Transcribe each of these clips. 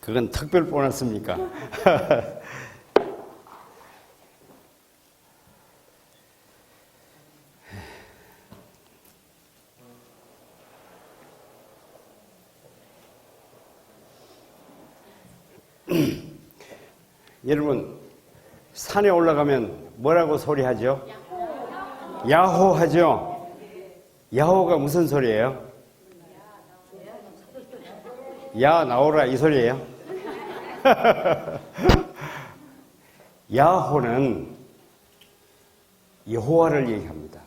그건 특별 보너스입니까? 여러분, 산에 올라가면 뭐라고 소리하죠? 야호 하죠? 야호가 무슨 소리예요? 야 나오라 이 소리예요? 야호는 여호와를 얘기합니다.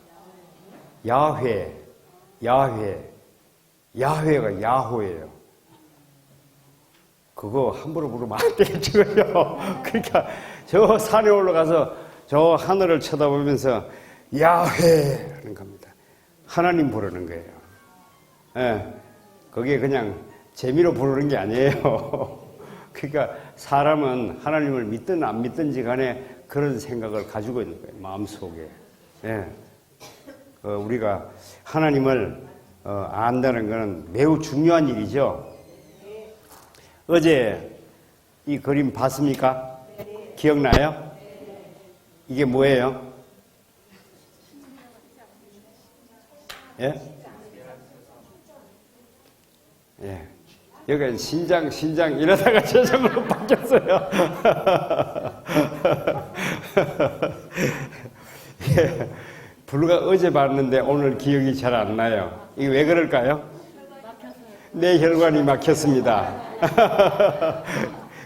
야훼, 야훼가 야호예요. 그거 함부로 부르면 안 되겠죠. 그러니까 저 산에 올라가서 저 하늘을 쳐다보면서 야훼라는 겁니다. 하나님 부르는 거예요. 예, 그게 그냥 재미로 부르는 게 아니에요. 그러니까 사람은 하나님을 믿든 안 믿든지 간에 그런 생각을 가지고 있는 거예요. 마음속에. 예. 우리가 하나님을 안다는 것은 매우 중요한 일이죠. 어제 이 그림 봤습니까? 기억나요? 이게 뭐예요? 예? 예. 여기는 신장 이러다가 저절로 바뀌었어요. 예. 불과 어제 봤는데 오늘 기억이 잘 안 나요. 이게 왜 그럴까요? 내 혈관이 막혔습니다.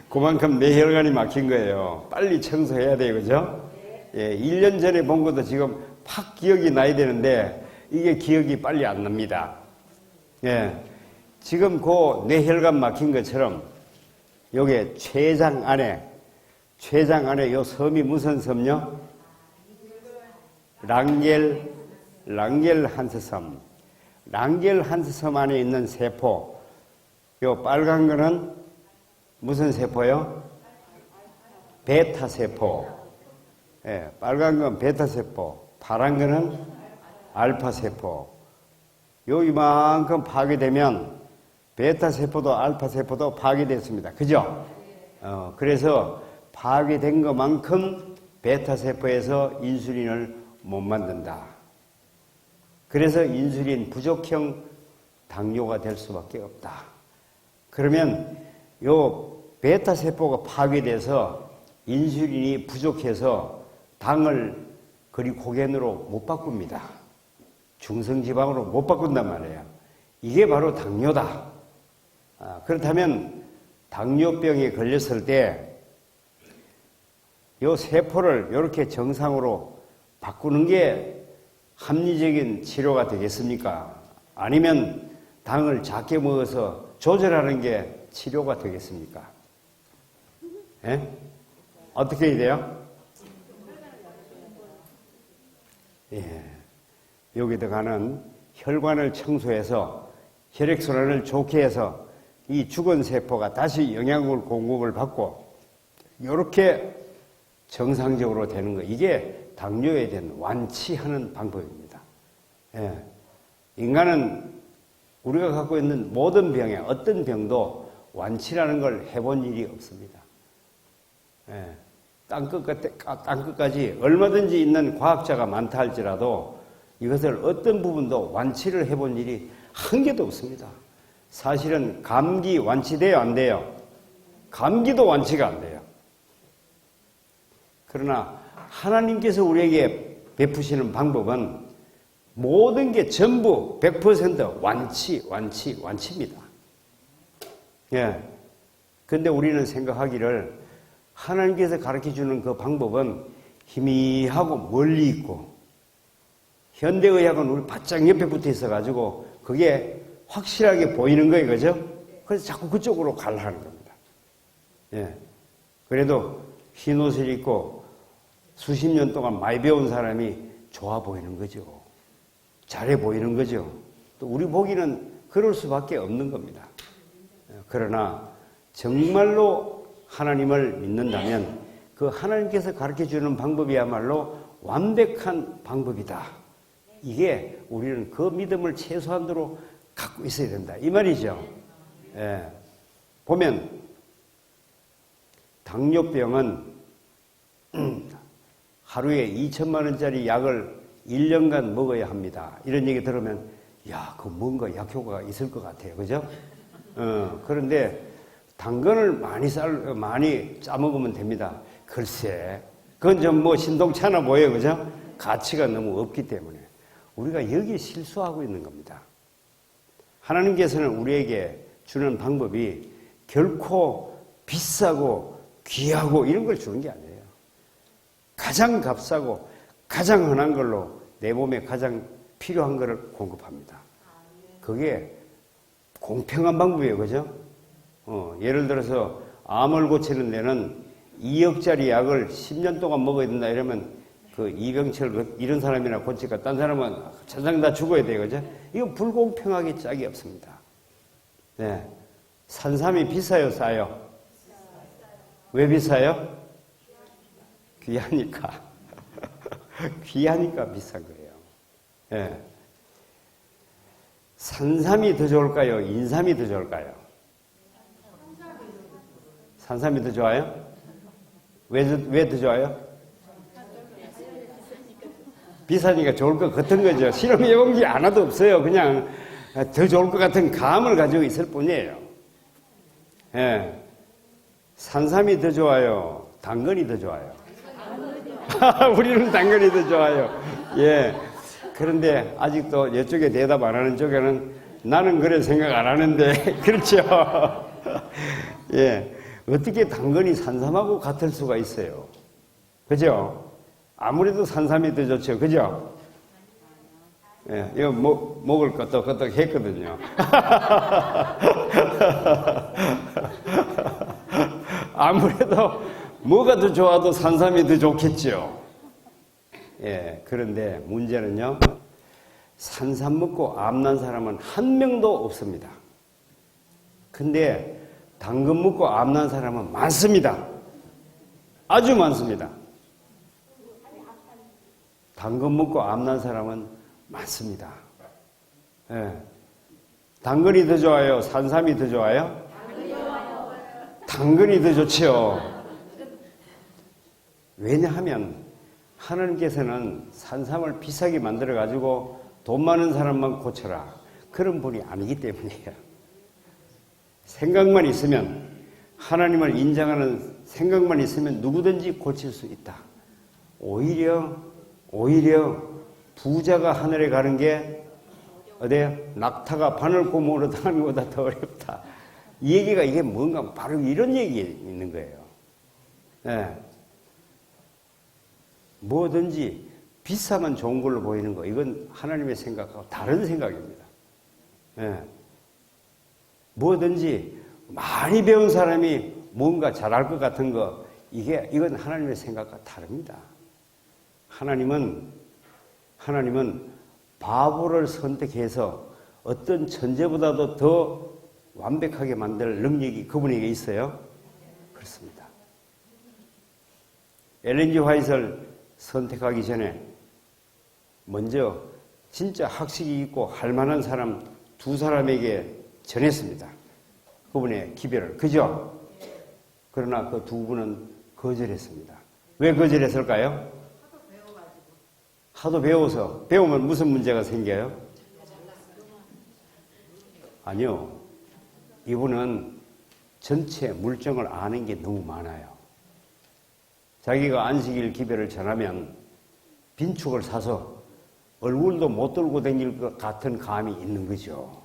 그만큼 내 혈관이 막힌 거예요. 빨리 청소해야 돼요. 그죠? 예, 1년 전에 본 것도 지금 팍 기억이 나야 되는데 이게 기억이 빨리 안 납니다. 예, 지금 그 뇌혈관 막힌 것처럼 요게 췌장 안에 요 섬이 무슨 섬요? 랑겔한스섬. 랑겔한스섬 안에 있는 세포. 요 빨간 거는 무슨 세포요? 베타세포. 예, 빨간 건 베타세포. 파란 거는 알파세포. 요 이만큼 파괴되면 베타세포도 알파세포도 파괴됐습니다. 그죠? 그래서 파괴된 것만큼 베타세포에서 인슐린을 못 만든다. 그래서 인슐린 부족형 당뇨가 될 수밖에 없다. 그러면 요 베타세포가 파괴돼서 인슐린이 부족해서 당을 그리코겐으로 못 바꿉니다. 중성지방으로 못 바꾼단 말이에요. 이게 바로 당뇨다. 그렇다면 당뇨병에 걸렸을 때 요 세포를 이렇게 정상으로 바꾸는 게 합리적인 치료가 되겠습니까? 아니면 당을 작게 먹어서 조절하는 게 치료가 되겠습니까? 예? 어떻게 해야 돼요? 예. 여기다가는 혈관을 청소해서 혈액순환을 좋게 해서 이 죽은 세포가 다시 영양을 공급을 받고 이렇게 정상적으로 되는 거. 이게 당뇨에 대한 완치하는 방법입니다. 예. 인간은 우리가 갖고 있는 모든 병에 어떤 병도 완치라는 걸 해본 일이 없습니다. 예. 땅끝까지 얼마든지 있는 과학자가 많다 할지라도 이것을 어떤 부분도 완치를 해본 일이 한 개도 없습니다. 사실은 감기 완치돼요, 안 돼요? 감기도 완치가 안 돼요. 그러나 하나님께서 우리에게 베푸시는 방법은 모든 게 전부 100% 완치입니다. 예. 근데 우리는 생각하기를 하나님께서 가르쳐 주는 그 방법은 희미하고 멀리 있고 현대의학은 우리 바짝 옆에 붙어 있어가지고 그게 확실하게 보이는 거예요. 그죠? 그래서 자꾸 그쪽으로 가려 하는 겁니다. 예. 그래도 흰 옷을 입고 수십 년 동안 많이 배운 사람이 좋아 보이는 거죠. 잘해 보이는 거죠. 또 우리 보기는 그럴 수밖에 없는 겁니다. 그러나 정말로 하나님을 믿는다면 그 하나님께서 가르쳐 주는 방법이야말로 완벽한 방법이다. 이게 우리는 그 믿음을 최소한으로 갖고 있어야 된다. 이 말이죠. 예. 보면 당뇨병은 하루에 2천만 원짜리 약을 1년간 먹어야 합니다. 이런 얘기 들으면 야, 그 뭔가 약효과가 있을 것 같아요. 그죠? 그런데 당근을 많이 짜 먹으면 됩니다. 글쎄, 그건 좀 뭐 신동치 않아 보여요. 그죠? 가치가 너무 없기 때문에. 우리가 여기 실수하고 있는 겁니다. 하나님께서는 우리에게 주는 방법이 결코 비싸고 귀하고 이런 걸 주는 게 아니에요. 가장 값싸고 가장 흔한 걸로 내 몸에 가장 필요한 것을 공급합니다. 그게 공평한 방법이에요. 그죠? 예를 들어서 암을 고치는 데는 2억짜리 약을 10년 동안 먹어야 된다 이러면 그 이병철 이런 사람이나 고치니까 딴 사람은 천상 다 죽어야 돼요. 그죠? 이건 불공평하게 짝이 없습니다. 네. 산삼이 비싸요, 싸요? 왜 비싸요? 귀하니까. 귀하니까 비싼 거예요. 네. 산삼이 더 좋을까요? 인삼이 더 좋을까요? 산삼이 더 좋아요? 왜 더 좋아요? 비싸니까 좋을 것 같은 거죠. 실험해본 게 하나도 없어요. 그냥 더 좋을 것 같은 감을 가지고 있을 뿐이에요. 예. 산삼이 더 좋아요? 당근이 더 좋아요? 우리는 당근이 더 좋아요. 예. 그런데 아직도 이쪽에 대답 안 하는 쪽에는 나는 그래 생각 안 하는데, 그렇죠. 예. 어떻게 당근이 산삼하고 같을 수가 있어요? 그죠? 아무래도 산삼이 더 좋죠. 그죠? 예, 이거 목을 끄덕끄덕 했거든요. 아무래도 뭐가 더 좋아도 산삼이 더 좋겠죠. 예, 그런데 문제는요, 산삼 먹고 암난 사람은 한 명도 없습니다. 근데 당근 먹고 암난 사람은 많습니다. 아주 많습니다. 당근 먹고 암난 사람은 많습니다. 예. 당근이 더 좋아요? 산삼이 더 좋아요? 당근이 더 좋죠. 왜냐하면 하나님께서는 산삼을 비싸게 만들어가지고 돈 많은 사람만 고쳐라. 그런 분이 아니기 때문이에요. 생각만 있으면, 하나님을 인정하는 생각만 있으면 누구든지 고칠 수 있다. 오히려 부자가 하늘에 가는 게 어때요? 낙타가 바늘구멍으로 가는 것보다 더 어렵다. 이 얘기가 이게 뭔가 바로 이런 얘기 있는 거예요. 네. 뭐든지 비싸면 좋은 걸로 보이는 거, 이건 하나님의 생각하고 다른 생각입니다. 네. 뭐든지 많이 배운 사람이 뭔가 잘할 것 같은 거, 이건 하나님의 생각과 다릅니다. 하나님은 바보를 선택해서 어떤 천재보다도 더 완벽하게 만들 능력이 그분에게 있어요? 그렇습니다. 엘렌 G 화이트를 선택하기 전에 먼저 진짜 학식이 있고 할 만한 사람 두 사람에게 전했습니다. 그분의 기별을. 그죠? 그러나 그 두 분은 거절했습니다. 왜 거절했을까요? 하도 배워서. 배우면 무슨 문제가 생겨요? 아니요. 이분은 전체 물정을 아는 게 너무 많아요. 자기가 안식일 기별을 전하면 빈축을 사서 얼굴도 못 들고 다닐 것 같은 감이 있는 거죠.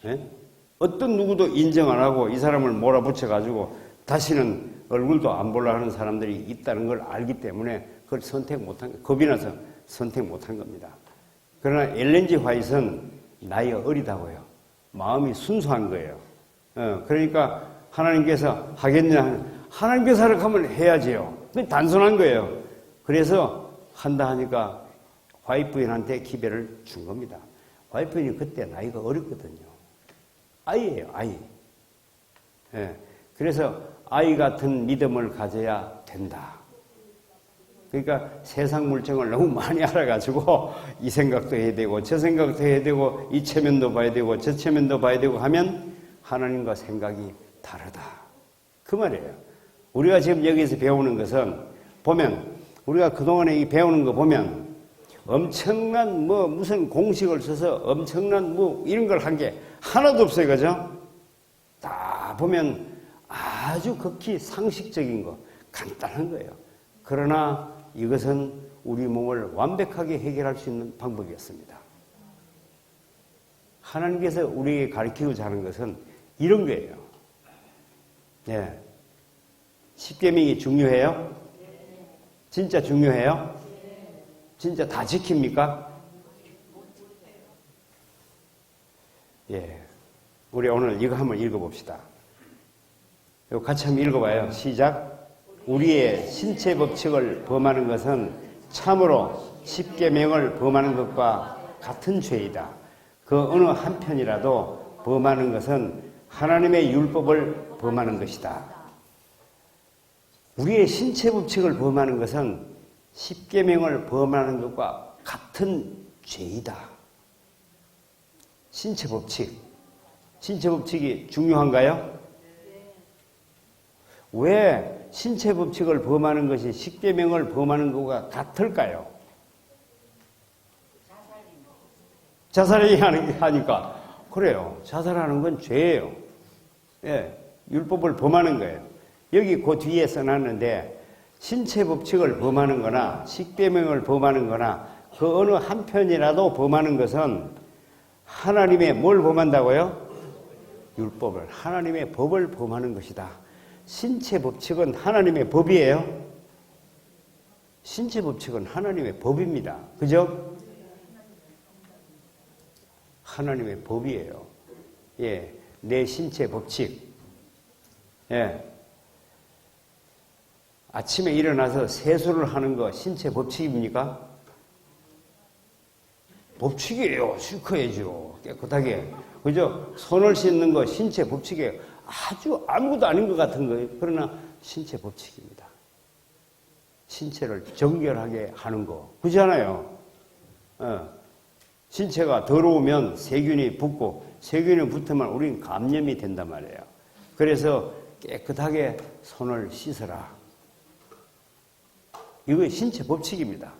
예? 어떤 누구도 인정 안 하고 이 사람을 몰아붙여가지고 다시는 얼굴도 안 보려 하는 사람들이 있다는 걸 알기 때문에 그걸 선택 못한 거예요. 겁이 나서 선택 못한 겁니다. 그러나 엘렌 G 화이트는 나이가 어리다고요. 마음이 순수한 거예요. 그러니까 하나님께서 하겠냐, 하나님께서 하라고 하면 해야지요. 단순한 거예요. 그래서 한다 하니까 화이트 부인한테 기별을 준 겁니다. 화이트 부인이 그때 나이가 어렸거든요. 아이예요, 아이. 예. 그래서 아이 같은 믿음을 가져야 된다. 그러니까 세상 물정을 너무 많이 알아가지고 이 생각도 해야 되고 저 생각도 해야 되고 이 체면도 봐야 되고 저 체면도 봐야 되고 하면 하나님과 생각이 다르다. 그 말이에요. 우리가 지금 여기서 배우는 것은 보면 우리가 그동안에 이 배우는 거 보면 엄청난 무슨 공식을 써서 엄청난 이런 걸 한 게 하나도 없어요. 그죠? 다 보면 아주 극히 상식적인 거, 간단한 거예요. 그러나 이것은 우리 몸을 완벽하게 해결할 수 있는 방법이었습니다. 하나님께서 우리에게 가르치고자 하는 것은 이런 거예요. 예. 십계명이 중요해요? 진짜 중요해요? 진짜 다 지킵니까? 예. 우리 오늘 이거 한번 읽어봅시다. 이거 같이 한번 읽어봐요. 시작. 우리의 신체 법칙을 범하는 것은 참으로 십계명을 범하는 것과 같은 죄이다. 그 어느 한편이라도 범하는 것은 하나님의 율법을 범하는 것이다. 우리의 신체 법칙을 범하는 것은 십계명을 범하는 것과 같은 죄이다. 신체 법칙. 신체 법칙이 중요한가요? 왜 신체 법칙을 범하는 것이 십계명을 범하는 것과 같을까요? 자살이 하니까. 그래요. 자살하는 건 죄예요. 예, 율법을 범하는 거예요. 여기 그 뒤에 써놨는데 신체 법칙을 범하는 거나 십계명을 범하는 거나 그 어느 한편이라도 범하는 것은 하나님의 뭘 범한다고요? 율법을, 하나님의 법을 범하는 것이다. 신체 법칙은 하나님의 법이에요. 신체 법칙은 하나님의 법입니다. 그죠? 하나님의 법이에요. 예, 내 신체 법칙. 예. 아침에 일어나서 세수를 하는 거 신체 법칙입니까? 법칙이에요. 실컷해야죠. 깨끗하게. 그죠? 손을 씻는 거 신체 법칙이에요. 아주 아무것도 아닌 것 같은 거예요. 그러나 신체 법칙입니다. 신체를 정결하게 하는 거. 그렇잖아요. 신체가 더러우면 세균이 붙고 세균이 붙으면 우리는 감염이 된단 말이에요. 그래서 깨끗하게 손을 씻어라. 이거 신체 법칙입니다.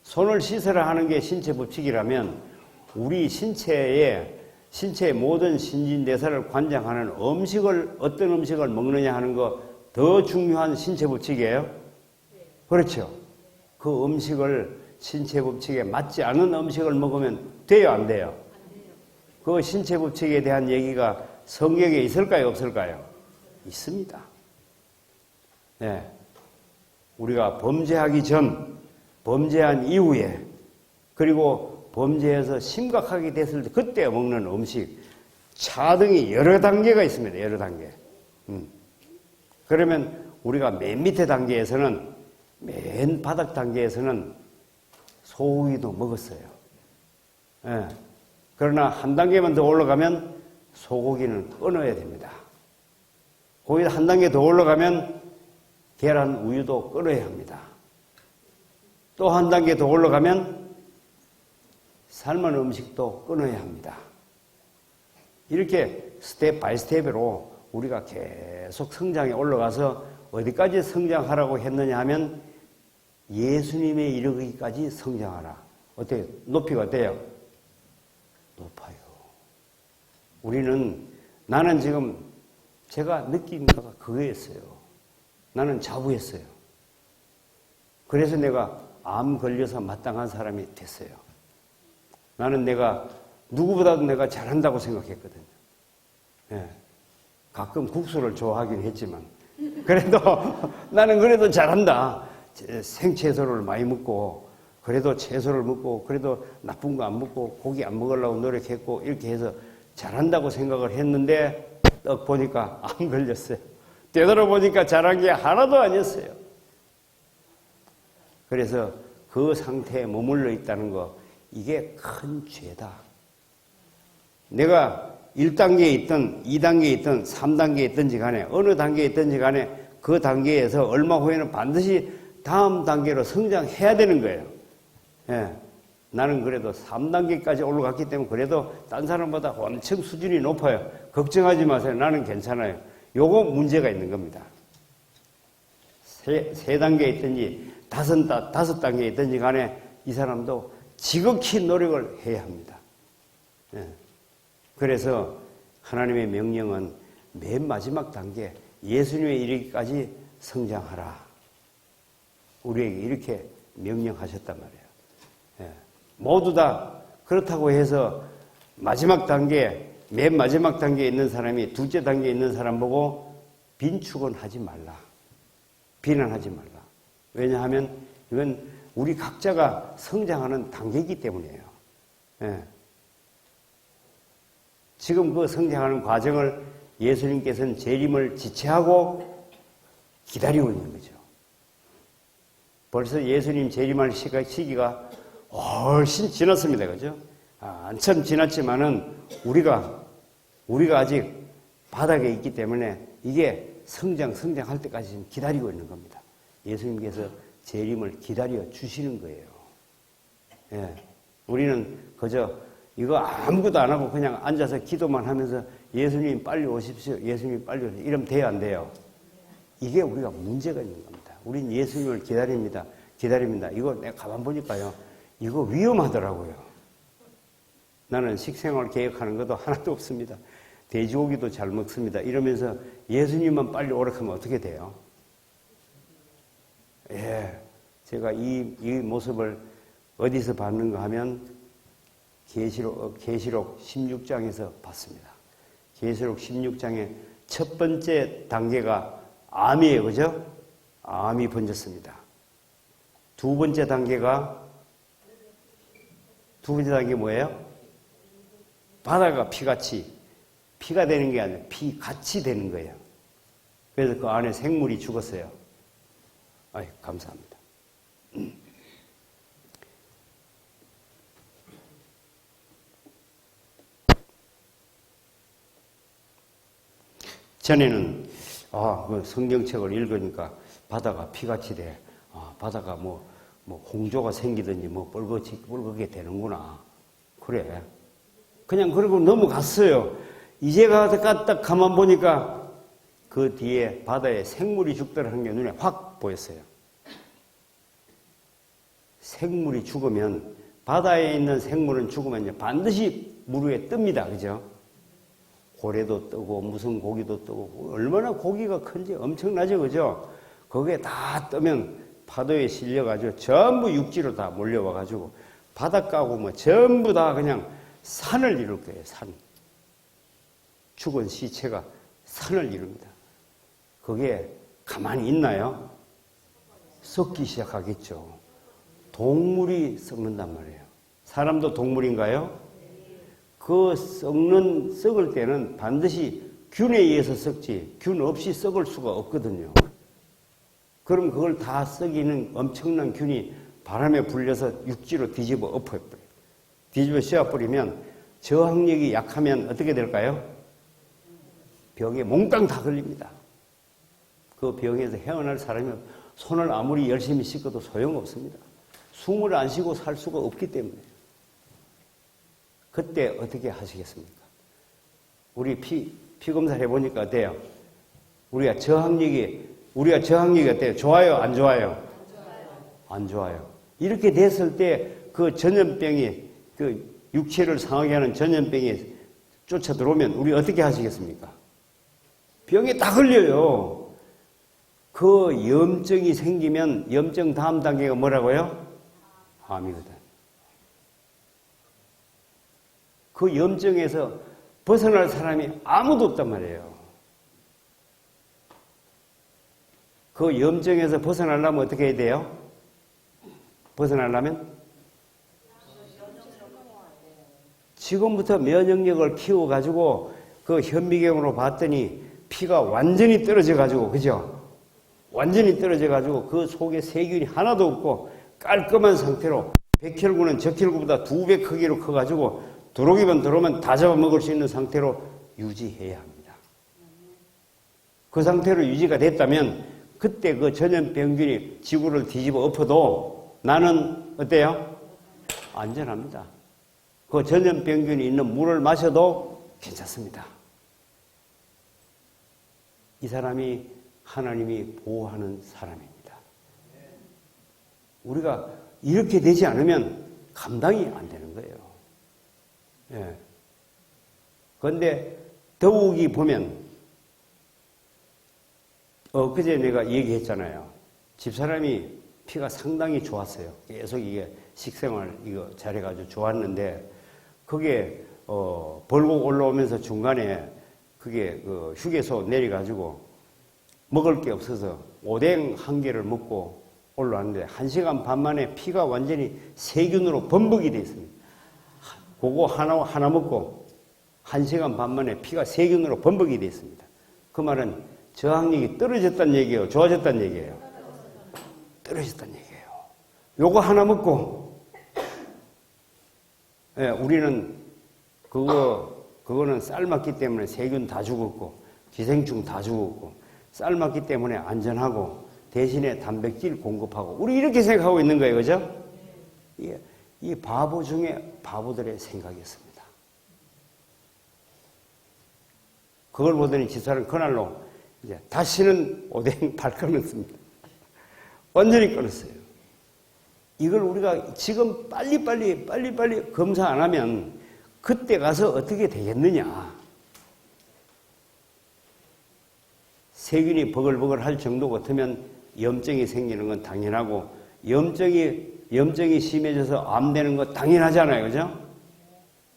손을 씻어라 하는 게 신체 법칙이라면 우리 신체의 모든 신진대사를 관장하는 음식을 어떤 음식을 먹느냐 하는 거 더 중요한 신체 법칙이에요. 그렇죠. 그 음식을 신체 법칙에 맞지 않은 음식을 먹으면 돼요, 안 돼요? 그 신체 법칙에 대한 얘기가 성경에 있을까요, 없을까요? 있습니다. 네. 우리가 범죄하기 전, 범죄한 이후에, 그리고 범죄해서 심각하게 됐을 때 그때 먹는 음식, 차등이 여러 단계가 있습니다. 여러 단계. 그러면 우리가 맨 밑에 단계에서는, 맨 바닥 단계에서는 소고기도 먹었어요. 예. 그러나 한 단계만 더 올라가면 소고기는 끊어야 됩니다. 거기다 한 단계 더 올라가면 계란, 우유도 끊어야 합니다. 또 한 단계 더 올라가면 삶은 음식도 끊어야 합니다. 이렇게 스텝 바이 스텝으로 우리가 계속 성장에 올라가서 어디까지 성장하라고 했느냐 하면 예수님에 이르기까지 성장하라. 어때요? 높이가 어때요? 높아요. 나는 지금 제가 느낀 거가 그거였어요. 나는 자부했어요. 그래서 내가 암 걸려서 마땅한 사람이 됐어요. 나는 누구보다도 내가 잘한다고 생각했거든요. 예. 가끔 국수를 좋아하긴 했지만, 나는 그래도 잘한다. 생채소를 많이 먹고, 그래도 채소를 먹고, 그래도 나쁜 거 안 먹고, 고기 안 먹으려고 노력했고, 이렇게 해서 잘한다고 생각을 했는데, 딱 보니까 안 걸렸어요. 되돌아보니까 잘한 게 하나도 아니었어요. 그래서 그 상태에 머물러 있다는 거, 이게 큰 죄다. 내가 1단계에 있든 2단계에 있든 3단계에 있든지 간에 어느 단계에 있든지 간에 그 단계에서 얼마 후에는 반드시 다음 단계로 성장해야 되는 거예요. 예. 나는 그래도 3단계까지 올라갔기 때문에 그래도 딴 사람보다 엄청 수준이 높아요. 걱정하지 마세요. 나는 괜찮아요. 요거 문제가 있는 겁니다. 세 단계에 있든지 다섯 단계에 있든지 간에 이 사람도 지극히 노력을 해야 합니다. 예. 그래서 하나님의 명령은 맨 마지막 단계 예수님에 이르기까지 성장하라. 우리에게 이렇게 명령하셨단 말이에요. 예. 모두 다 그렇다고 해서 마지막 단계, 맨 마지막 단계에 있는 사람이 둘째 단계에 있는 사람 보고 빈축은 하지 말라. 비난하지 말라. 왜냐하면 이건 우리 각자가 성장하는 단계이기 때문이에요. 예. 지금 그 성장하는 과정을 예수님께서는 재림을 지체하고 기다리고 있는 거죠. 벌써 예수님 재림할 시기가 훨씬 지났습니다. 그죠? 한참 지났지만은 우리가 아직 바닥에 있기 때문에 이게 성장할 때까지 지금 기다리고 있는 겁니다. 예수님께서 재림을 기다려 주시는 거예요. 예. 우리는 그저 이거 아무것도 안 하고 그냥 앉아서 기도만 하면서 예수님 빨리 오십시오. 예수님 빨리 오십시오. 이러면 돼요, 안 돼요? 이게 우리가 문제가 있는 겁니다. 우린 예수님을 기다립니다. 이거 내가 가만 보니까요. 이거 위험하더라고요. 나는 식생활 계획하는 것도 하나도 없습니다. 돼지고기도 잘 먹습니다. 이러면서 예수님만 빨리 오라 하면 어떻게 돼요? 예. 제가 이 모습을 어디서 봤는가 하면 계시록 16장에서 봤습니다. 계시록 16장의 첫 번째 단계가 암이에요. 그죠? 암이 번졌습니다. 두 번째 단계 뭐예요? 바다가 피가 되는 게 아니라 피같이 되는 거예요. 그래서 그 안에 생물이 죽었어요. 아이, 감사합니다. 전에는 그 성경책을 읽으니까 바다가 피같이 돼. 바다가 뭐 홍조가 생기든지 뻘겋게 되는구나. 그래. 그냥 그러고 넘어갔어요. 이제 딱 가만 보니까 그 뒤에 바다에 생물이 죽더라는 게 눈에 확 보였어요. 생물이 죽으면, 바다에 있는 생물은 죽으면 반드시 물 위에 뜹니다. 그죠? 고래도 뜨고 무슨 고기도 뜨고 얼마나 고기가 큰지 엄청나죠. 그죠? 거기에 다 뜨면 파도에 실려가지고 전부 육지로 다 몰려와가지고 바닷가고 전부 다 그냥 산을 이룰 거예요. 산. 죽은 시체가 산을 이룹니다. 그게 가만히 있나요? 썩기 시작하겠죠. 동물이 썩는단 말이에요. 사람도 동물인가요? 그 썩을 때는 반드시 균에 의해서 썩지 균 없이 썩을 수가 없거든요. 그럼 그걸 다 썩이는 엄청난 균이 바람에 불려서 육지로 뒤집어 엎어버려요. 뒤집어 씌워버리면 저항력이 약하면 어떻게 될까요? 병에 몽땅 다 걸립니다. 그 병에서 헤어날 사람이 손을 아무리 열심히 씻어도 소용없습니다. 숨을 안 쉬고 살 수가 없기 때문에. 그때 어떻게 하시겠습니까? 우리 피 검사를 해보니까 어때요? 우리가 저항력이 어때요? 좋아요? 안 좋아요? 안 좋아요. 이렇게 됐을 때 그 전염병이, 그 육체를 상하게 하는 전염병이 쫓아 들어오면 우리 어떻게 하시겠습니까? 병에 다 걸려요. 그 염증이 생기면 염증 다음 단계가 뭐라고요? 암이거든. 그 염증에서 벗어날 사람이 아무도 없단 말이에요. 그 염증에서 벗어나려면 어떻게 해야 돼요? 벗어나려면? 지금부터 면역력을 키워가지고 그 현미경으로 봤더니 피가 완전히 떨어져가지고, 그죠? 완전히 떨어져가지고 그 속에 세균이 하나도 없고 깔끔한 상태로 백혈구는 적혈구보다 2배 크기로 커가지고 들어오기만 들어오면 다 잡아먹을 수 있는 상태로 유지해야 합니다. 그 상태로 유지가 됐다면 그때 그 전염병균이 지구를 뒤집어 엎어도 나는 어때요? 안전합니다. 그 전염병균이 있는 물을 마셔도 괜찮습니다. 이 사람이 하나님이 보호하는 사람입니다. 우리가 이렇게 되지 않으면 감당이 안 되는 거예요. 예. 그런데 더욱이 보면 그제 내가 얘기했잖아요. 집사람이 피가 상당히 좋았어요. 계속 이게 식생활 이거 잘해가지고 좋았는데 그게 벌고 올라오면서 중간에 그게 그 휴게소 내려가지고 먹을 게 없어서 오뎅 한 개를 먹고 올라왔는데 1시간 반 만에 피가 완전히 세균으로 범벅이 되어 있습니다. 그거 하나 먹고 1시간 반 만에 피가 세균으로 범벅이 되어 있습니다. 그 말은 저항력이 떨어졌다는 얘기예요? 좋아졌다는 얘기예요? 떨어졌다는 얘기예요. 요거 하나 먹고, 예, 우리는 그거는 삶았기 때문에 세균 다 죽었고, 기생충 다 죽었고, 삶았기 때문에 안전하고, 대신에 단백질 공급하고, 우리 이렇게 생각하고 있는 거예요. 그죠? 이 바보 중에 바보들의 생각이었습니다. 그걸 보더니 집사람 그날로 이제 다시는 오뎅 발 끊었습니다. 완전히 끊었어요. 이걸 우리가 지금 빨리빨리 검사 안 하면 그때 가서 어떻게 되겠느냐. 세균이 버글버글 할 정도 같으면 염증이 생기는 건 당연하고 염증이 심해져서 암 되는 거 당연하잖아요. 그죠?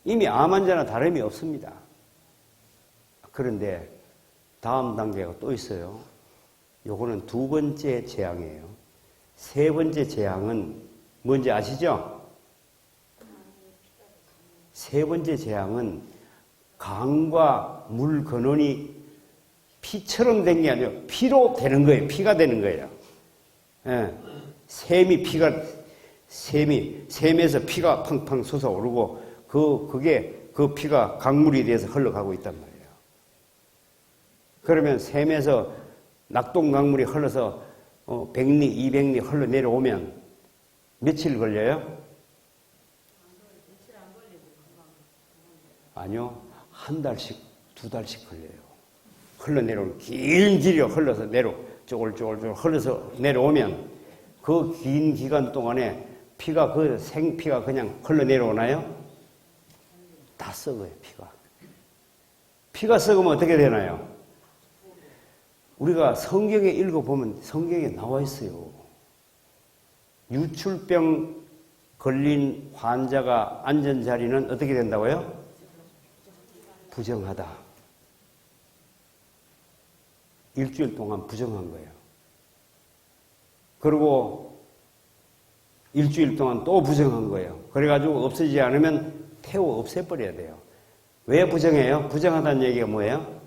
이미 암 환자나 다름이 없습니다. 그런데 다음 단계가 또 있어요. 요거는 두 번째 재앙이에요. 세 번째 재앙은 뭔지 아시죠? 세 번째 재앙은 강과 물 근원이 피처럼 된 게 아니라 피로 되는 거예요. 피가 되는 거예요. 예. 샘에서 피가 팡팡 솟아오르고 그 피가 강물이 돼서 흘러가고 있단 말이에요. 그러면 샘에서 낙동 강물이 흘러서 100리, 200리 흘러 내려오면 며칠 걸려요? 아니요. 한 달씩, 두 달씩 걸려요. 흘러내려오면 긴 길이 흘러서 쪼글쪼글 흘러서 내려오면 그 긴 기간 동안에 그 생피가 그냥 흘러내려오나요? 다 썩어요, 피가. 피가 썩으면 어떻게 되나요? 우리가 성경에 읽어보면 성경에 나와 있어요. 유출병 걸린 환자가 앉은 자리는 어떻게 된다고요? 부정하다. 일주일 동안 부정한 거예요. 그리고 일주일 동안 또 부정한 거예요. 그래가지고 없어지지 않으면 태워 없애버려야 돼요. 왜 부정해요? 부정하다는 얘기가 뭐예요?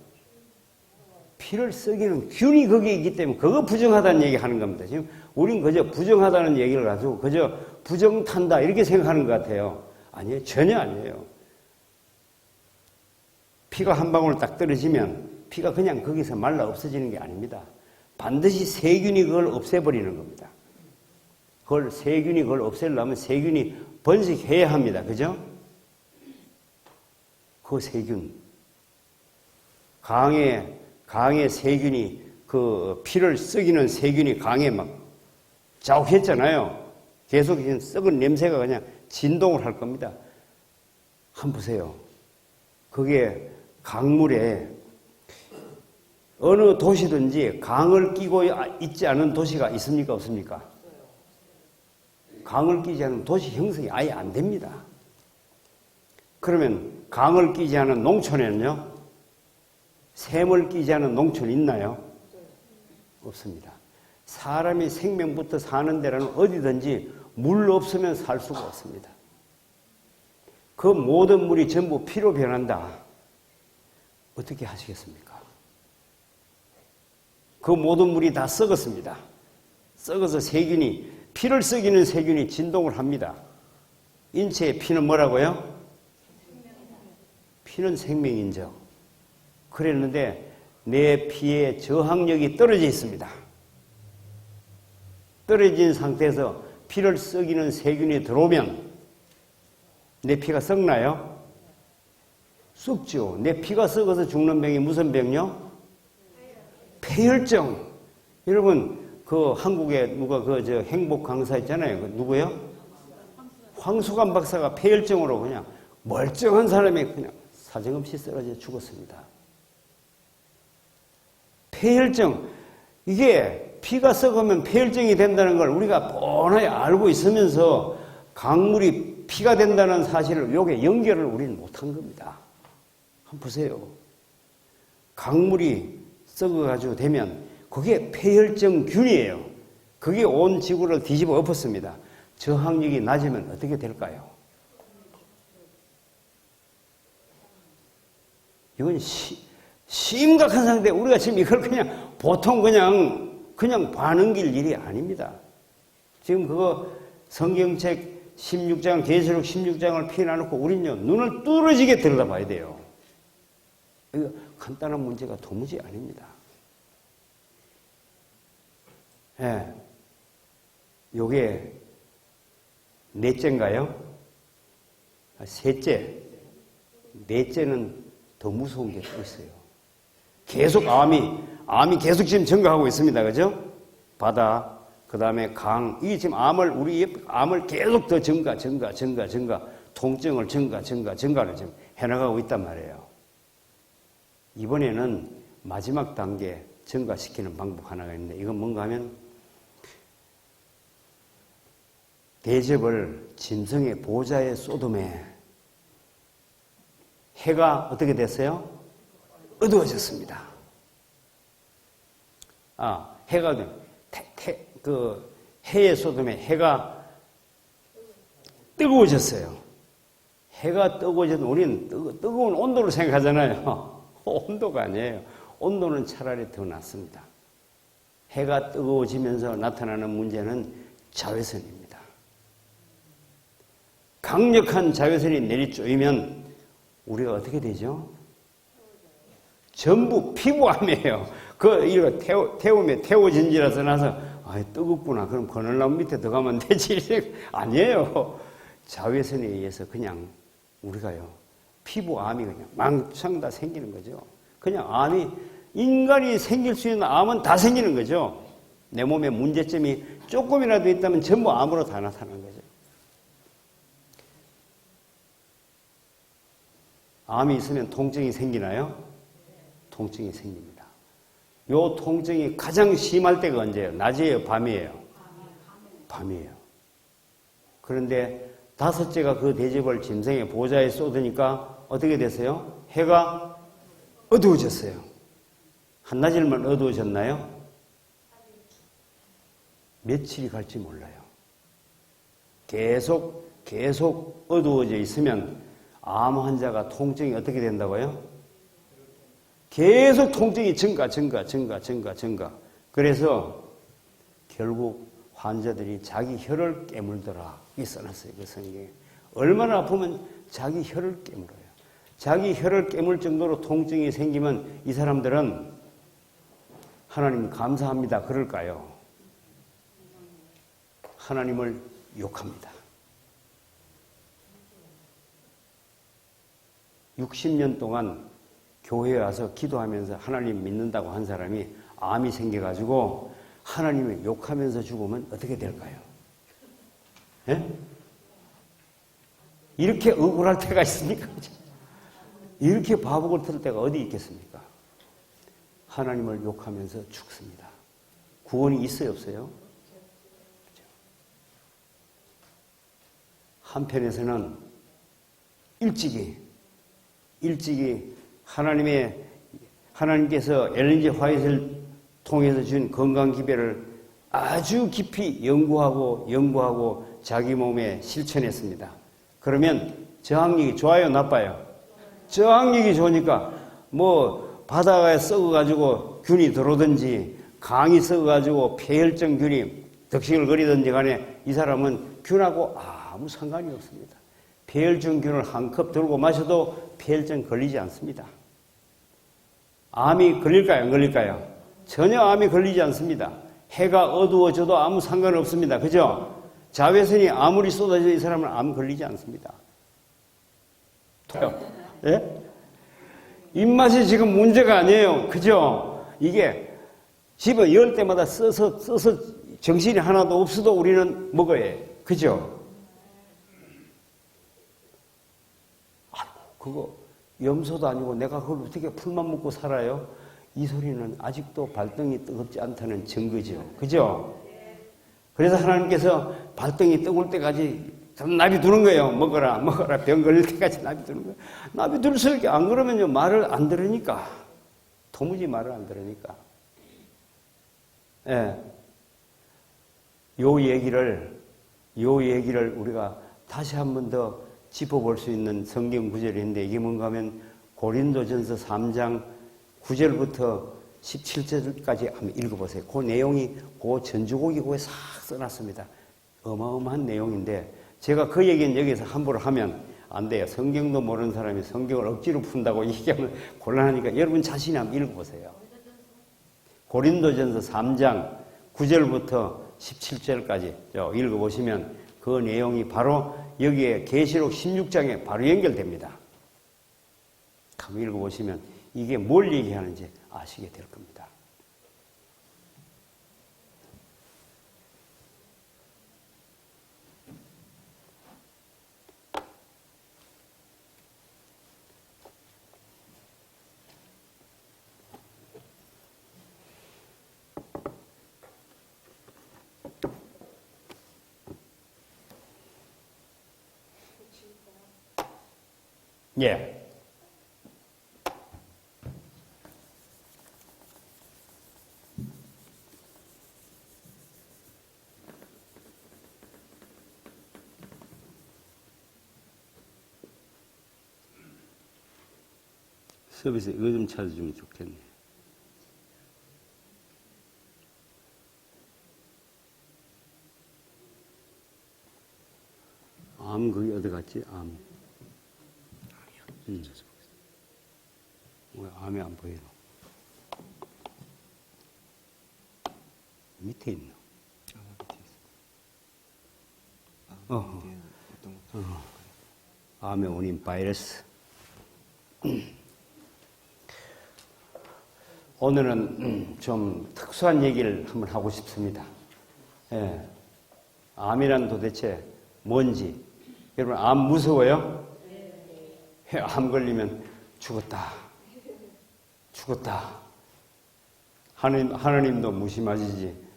피를 썩이는 균이 거기에 있기 때문에 그거 부정하다는 얘기 하는 겁니다. 지금 우린 그저 부정하다는 얘기를 가지고 그저 부정탄다 이렇게 생각하는 것 같아요. 아니에요. 전혀 아니에요. 피가 한 방울 딱 떨어지면 피가 그냥 거기서 말라 없어지는 게 아닙니다. 반드시 세균이 그걸 없애버리는 겁니다. 세균이 그걸 없애려면 세균이 번식해야 합니다. 그죠? 그 세균. 강의 세균이 그 피를 썩이는 세균이 강에 막 자욱했잖아요. 계속 썩은 냄새가 그냥 진동을 할 겁니다. 한번 보세요. 그게 강물에 어느 도시든지 강을 끼고 있지 않은 도시가 있습니까? 없습니까? 강을 끼지 않은 도시 형성이 아예 안 됩니다. 그러면 강을 끼지 않은 농촌에는요? 샘을 끼지 않은 농촌이 있나요? 없습니다. 사람이 생명부터 사는 데라는 어디든지 물 없으면 살 수가 없습니다. 그 모든 물이 전부 피로 변한다. 어떻게 하시겠습니까? 그 모든 물이 다 썩었습니다. 썩어서 피를 썩이는 세균이 진동을 합니다. 인체의 피는 뭐라고요? 피는 생명인죠. 그랬는데 내 피에 저항력이 떨어져 있습니다. 떨어진 상태에서 피를 썩이는 세균이 들어오면 내 피가 썩나요? 썩죠. 내 피가 썩어서 죽는 병이 무슨 병요? 폐혈증. 여러분, 그 한국에 누가 행복 강사 있잖아요. 그 누구요? 황수관 박사가 폐혈증으로 그냥 멀쩡한 사람이 그냥 사정없이 쓰러져 죽었습니다. 폐혈증. 이게 피가 썩으면 폐혈증이 된다는 걸 우리가 뻔하게 알고 있으면서 강물이 피가 된다는 사실을 요게 연결을 우리는 못한 겁니다. 한번 보세요. 강물이 썩어가지고 되면 그게 폐혈증균이에요. 그게 온 지구를 뒤집어 엎었습니다. 저항력이 낮으면 어떻게 될까요? 이건 심각한 상태. 우리가 지금 이걸 그냥 보통 그냥 반응길 일이 아닙니다. 지금 그거 성경책 16장, 계시록 16장을 피해놔놓고 우리는요, 눈을 뚫어지게 들여다봐야 돼요. 이거 간단한 문제가 도무지 아닙니다. 예. 요게 넷째인가요? 셋째. 넷째는 더 무서운 게 또 있어요. 계속 암이 계속 지금 증가하고 있습니다. 그죠? 바다, 그 다음에 강, 이게 지금 우리 암을 계속 더 증가, 통증을 증가를 지금 해나가고 있단 말이에요. 이번에는 마지막 단계 증가시키는 방법 하나가 있는데, 이건 뭔가 하면, 대접을 짐승의 보좌에 쏟음에 해가 어떻게 됐어요? 어두워졌습니다. 해가 해의 쏟음에 해가 뜨거워졌어요. 해가 뜨거워져도 우리는 뜨거운 온도를 생각하잖아요. 온도가 아니에요. 온도는 차라리 더 낫습니다. 해가 뜨거워지면서 나타나는 문제는 자외선입니다. 강력한 자외선이 내리쪼이면 우리가 어떻게 되죠? 전부 피부암이에요. 이거 태워진지라서 나서, 뜨겁구나. 그럼 그늘나무 밑에 들어가면 되지. 아니에요. 자외선에 의해서 그냥 우리가요, 피부암이 그냥 망창 다 생기는 거죠. 그냥 인간이 생길 수 있는 암은 다 생기는 거죠. 내 몸에 문제점이 조금이라도 있다면 전부 암으로 다 나타나는 거죠. 암이 있으면 통증이 생기나요? 통증이 생깁니다. 요 통증이 가장 심할 때가 언제예요? 낮이에요? 밤이에요? 밤이에요. 그런데 다섯째가 그 대접을 짐승의 보좌에 쏟으니까 어떻게 됐어요? 해가 어두워졌어요. 한낮일만 어두워졌나요? 며칠이 갈지 몰라요. 계속 어두워져 있으면 암 환자가 통증이 어떻게 된다고요? 계속 통증이 증가. 그래서 결국 환자들이 자기 혀를 깨물더라. 이게 써놨어요. 그 성경에. 얼마나 아프면 자기 혀를 깨물어요. 자기 혀를 깨물 정도로 통증이 생기면 이 사람들은 하나님 감사합니다. 그럴까요? 하나님을 욕합니다. 60년 동안 교회에 와서 기도하면서 하나님 믿는다고 한 사람이 암이 생겨가지고 하나님을 욕하면서 죽으면 어떻게 될까요? 예? 이렇게 억울할 때가 있습니까? 이렇게 바보 같을 때가 어디 있겠습니까? 하나님을 욕하면서 죽습니다. 구원이 있어요, 없어요? 한편에서는 일찍이 하나님께서 엘렌 화이트를 통해서 준 건강 기별을 아주 깊이 연구하고 자기 몸에 실천했습니다. 그러면 저항력이 좋아요, 나빠요? 저항력이 좋으니까 바다가 썩어가지고 균이 들어오든지 강이 썩어가지고 폐혈증 균이 덕식을 거리든지 간에 이 사람은 균하고 아무 상관이 없습니다. 폐혈증 균을 한 컵 들고 마셔도 폐혈증 걸리지 않습니다. 암이 걸릴까요? 안 걸릴까요? 전혀 암이 걸리지 않습니다. 해가 어두워져도 아무 상관없습니다. 그죠? 자외선이 아무리 쏟아져 이 사람은 암 걸리지 않습니다. 예? 입맛이 지금 문제가 아니에요. 그죠? 이게 집에 열 때마다 써서 정신이 하나도 없어도 우리는 먹어야 해. 그죠? 아이고, 그거 염소도 아니고 내가 그걸 어떻게 풀만 먹고 살아요? 이 소리는 아직도 발등이 뜨겁지 않다는 증거죠. 그죠? 그래서 하나님께서 발등이 뜨거울 때까지 나비 두는 거예요. 먹어라, 먹어라. 병 걸릴 때까지 나비 두는 거예요. 나비 둘 수밖에 안 그러면요. 말을 안 들으니까. 도무지 말을 안 들으니까. 예. 요 얘기를 우리가 다시 한 번 더 짚어볼 수 있는 성경 구절이 있는데 이게 뭔가 하면 고린도전서 3장 9절부터 17절까지 한번 읽어보세요. 그 내용이 그 전주곡이 거기에 싹 써놨습니다. 어마어마한 내용인데 제가 그 얘기는 여기서 함부로 하면 안 돼요. 성경도 모르는 사람이 성경을 억지로 푼다고 얘기하면 곤란하니까 여러분 자신이 한번 읽어보세요. 고린도전서 3장 9절부터 17절까지 읽어보시면 그 내용이 바로 여기에 계시록 16장에 바로 연결됩니다. 한번 읽어보시면 이게 뭘 얘기하는지 아시게 될 겁니다. 예. 서비스 이거 좀 찾아주면 좋겠네. 암 거기 어디 갔지? 암. 왜 암이 안 보이노? 밑에 있나? 암의 원인 바이러스. 오늘은 좀 특수한 얘기를 한번 하고 싶습니다. 예. 암이란 도대체 뭔지. 여러분, 암 무서워요? 암 걸리면 죽었다. 하나님도 무심하시지.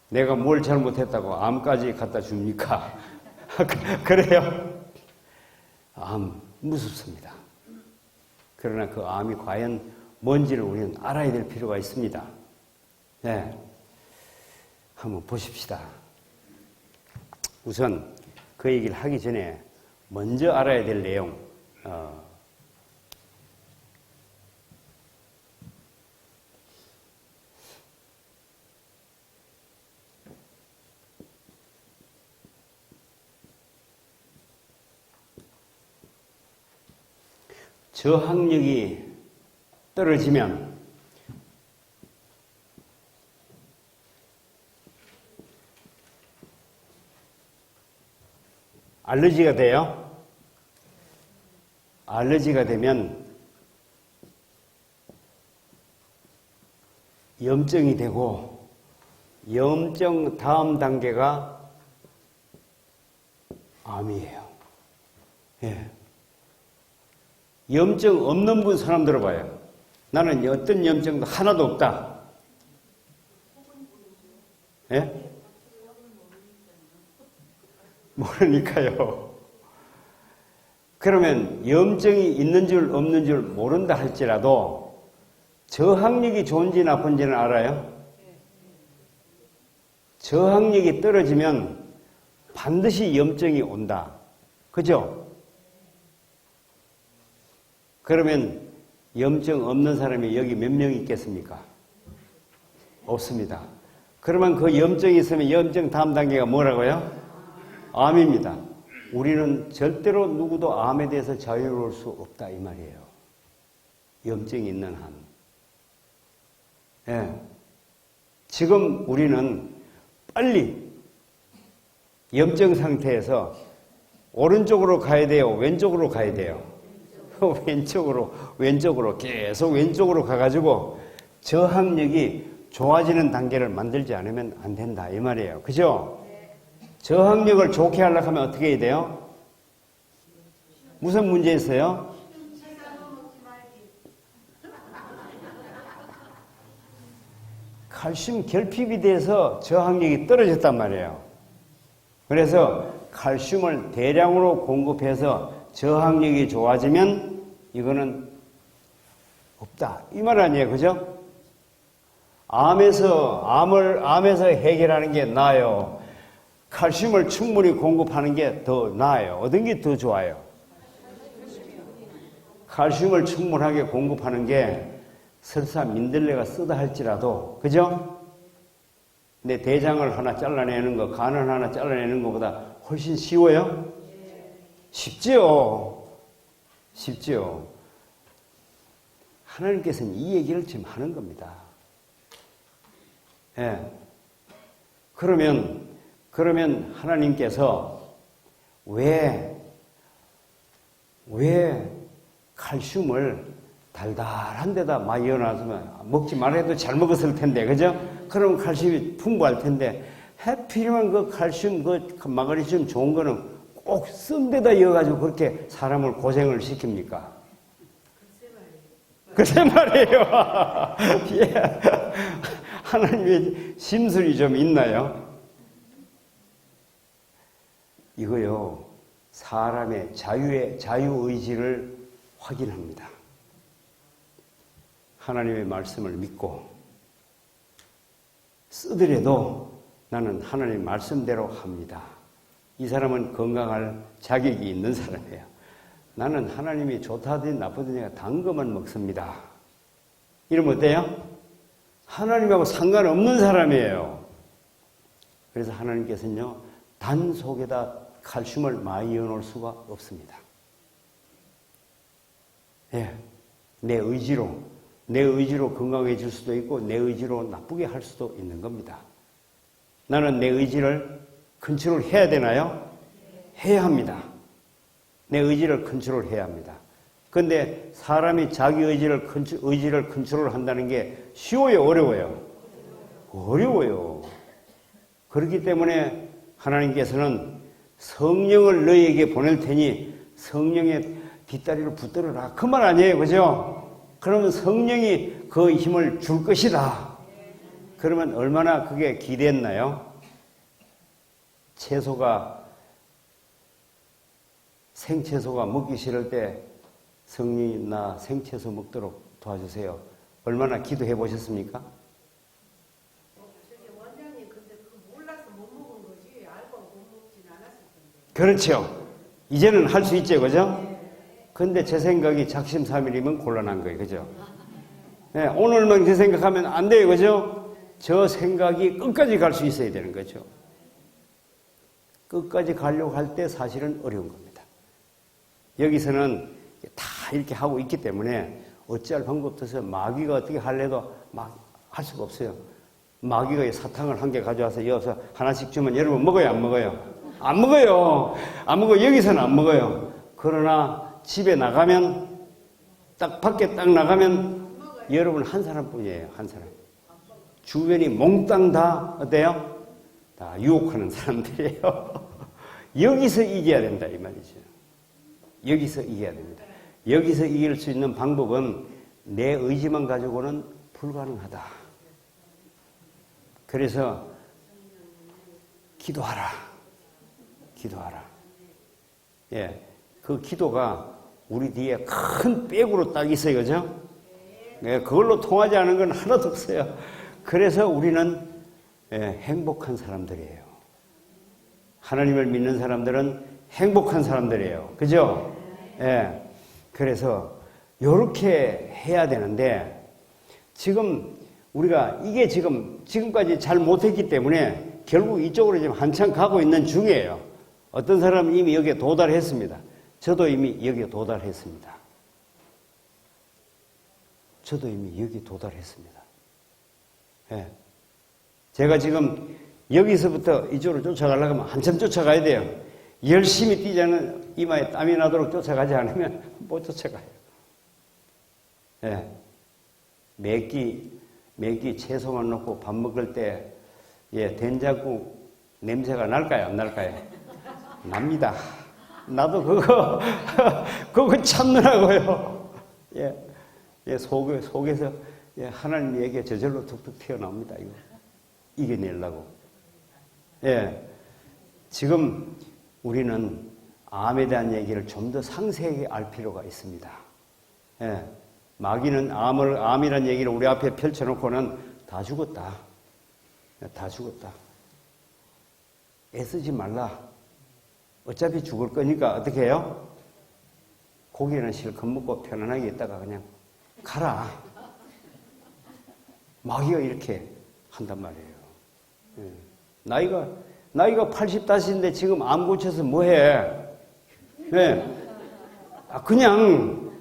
내가 뭘 잘못했다고 암까지 갖다 줍니까? 그래요? 암 무섭습니다. 그러나 그 암이 과연 뭔지를 우리는 알아야 될 필요가 있습니다. 네. 한번 보십시다. 우선 그 얘기를 하기 전에 먼저 알아야 될 내용, 저항력이 떨어지면 알러지가 돼요. 알러지가 되면 염증이 되고 염증 다음 단계가 암이에요. 예. 염증 없는 분 사람 들어봐요. 나는 어떤 염증도 하나도 없다. 예? 모르니까요. 그러면 염증이 있는 줄 없는 줄 모른다 할지라도 저항력이 좋은지 나쁜지는 알아요? 저항력이 떨어지면 반드시 염증이 온다. 그죠? 그러면 염증 없는 사람이 여기 몇 명 있겠습니까? 없습니다. 그러면 그 염증이 있으면 염증 다음 단계가 뭐라고요? 암입니다. 우리는 절대로 누구도 암에 대해서 자유로울 수 없다 이 말이에요. 염증이 있는 한. 예. 지금 우리는 빨리 염증 상태에서 오른쪽으로 가야 돼요? 왼쪽으로 가야 돼요? 왼쪽으로 계속 왼쪽으로 가가지고 저항력이 좋아지는 단계를 만들지 않으면 안 된다 이 말이에요. 그죠? 저항력을 좋게 하려고 하면 어떻게 해야 돼요? 무슨 문제 있어요? 칼슘 결핍이 돼서 저항력이 떨어졌단 말이에요. 그래서 칼슘을 대량으로 공급해서 저항력이 좋아지면 이거는 없다 이 말 아니에요. 그죠? 암에서 해결하는 게 나아요? 칼슘을 충분히 공급하는 게 더 나아요? 어떤 게 더 좋아요? 칼슘을 충분하게 공급하는 게 설사 민들레가 쓰다 할지라도, 그죠? 내 대장을 하나 잘라내는 거, 간을 하나 잘라내는 것보다 훨씬 쉬워요? 쉽지요? 쉽지요? 하나님께서는 이 얘기를 지금 하는 겁니다. 예. 그러면 하나님께서 왜 칼슘을 달달한 데다 많이 넣어놨으면 먹지 말아도 잘 먹었을 텐데, 그죠? 그럼 칼슘이 풍부할 텐데, 하필이면 그 칼슘, 그 마그네슘 좋은 거는 꼭 쓴 데다 이어가지고 그렇게 사람을 고생을 시킵니까? 글쎄 말이에요. 예. 하나님의 심술이 좀 있나요? 이거요, 사람의 자유의지를 확인합니다. 하나님의 말씀을 믿고 쓰더라도 나는 하나님 말씀대로 합니다. 이 사람은 건강할 자격이 있는 사람이에요. 나는 하나님이 좋다든 나쁘든 단 것만 먹습니다. 이러면 어때요? 하나님하고 상관없는 사람이에요. 그래서 하나님께서는요, 단 속에다 칼슘을 많이 넣어놓을 수가 없습니다. 예, 내 의지로 건강해질 수도 있고 내 의지로 나쁘게 할 수도 있는 겁니다. 나는 내 의지를 컨트롤해야 되나요? 해야 합니다. 내 의지를 컨트롤해야 합니다. 그런데 사람이 자기 의지를 컨트롤한다는 게 쉬워요? 어려워요? 어려워요. 그렇기 때문에 하나님께서는 성령을 너희에게 보낼 테니 성령의 뒷다리를 붙들어라. 그 말 아니에요. 그죠? 그러면 성령이 그 힘을 줄 것이다. 그러면 얼마나 그게 기대했나요? 생채소가 먹기 싫을 때 성령이 나 생채소 먹도록 도와주세요. 얼마나 기도해 보셨습니까? 원장님, 근데 몰라서 못 먹은 거지 알고 못 먹진 않았을 텐데. 그렇죠. 이제는 할 수 있죠, 그죠? 근데 제 생각이 작심삼일이면 곤란한 거예요, 그죠? 네, 오늘만 그 생각하면 안 돼요, 그죠? 저 생각이 끝까지 갈 수 있어야 되는 거죠. 끝까지 가려고 할 때 사실은 어려운 겁니다. 여기서는 다 이렇게 하고 있기 때문에 어찌할 방법도 없어요. 마귀가 어떻게 하려도 막 할 수가 없어요. 마귀가 사탕을 한 개 가져와서 여기서 하나씩 주면 여러분 먹어요, 안 먹어요? 안 먹어요. 안 먹어요. 여기서는 안 먹어요. 그러나 집에 나가면 밖에 딱 나가면 여러분 한 사람뿐이에요. 한 사람. 주변이 몽땅 다 어때요? 다 유혹하는 사람들이에요. 여기서 이겨야 된다 이 말이죠. 여기서 이겨야 됩니다. 여기서 이길 수 있는 방법은 내 의지만 가지고는 불가능하다. 그래서 기도하라. 기도하라. 예, 그 기도가 우리 뒤에 큰 백으로 딱 있어요, 그죠? 예, 그걸로 통하지 않은 건 하나도 없어요. 그래서 우리는 행복한 사람들이에요. 하나님을 믿는 사람들은 행복한 사람들이에요. 그죠? 예. 그래서 이렇게 해야 되는데 지금 우리가 이게 지금까지 잘 못했기 때문에 결국 이쪽으로 지금 한참 가고 있는 중이에요. 어떤 사람은 이미 여기에 도달했습니다. 저도 이미 여기에 도달했습니다. 저도 이미 여기 도달했습니다. 예. 제가 지금 여기서부터 이쪽으로 쫓아가려고 하면 한참 쫓아가야 돼요. 열심히 뛰자는 이마에 땀이 나도록 쫓아가지 않으면 못 쫓아가요. 예. 매끼 채소만 넣고 밥 먹을 때, 예, 된장국 냄새가 날까요? 안 날까요? 납니다. 나도 그거 참느라고요. 예. 예, 속에서, 예, 하나님 얘기가 저절로 툭툭 튀어나옵니다, 이거. 이겨내려고. 예. 지금 우리는 암에 대한 얘기를 좀 더 상세하게 알 필요가 있습니다. 예. 마귀는 암이라는 얘기를 우리 앞에 펼쳐놓고는 다 죽었다. 다 죽었다. 애쓰지 말라. 어차피 죽을 거니까 어떻게 해요? 고기는 실컷 먹고 편안하게 있다가 그냥 가라. 마귀가 이렇게 한단 말이에요. 예. 나이가 80다시인데 지금 암 고쳐서 뭐해? 네. 그냥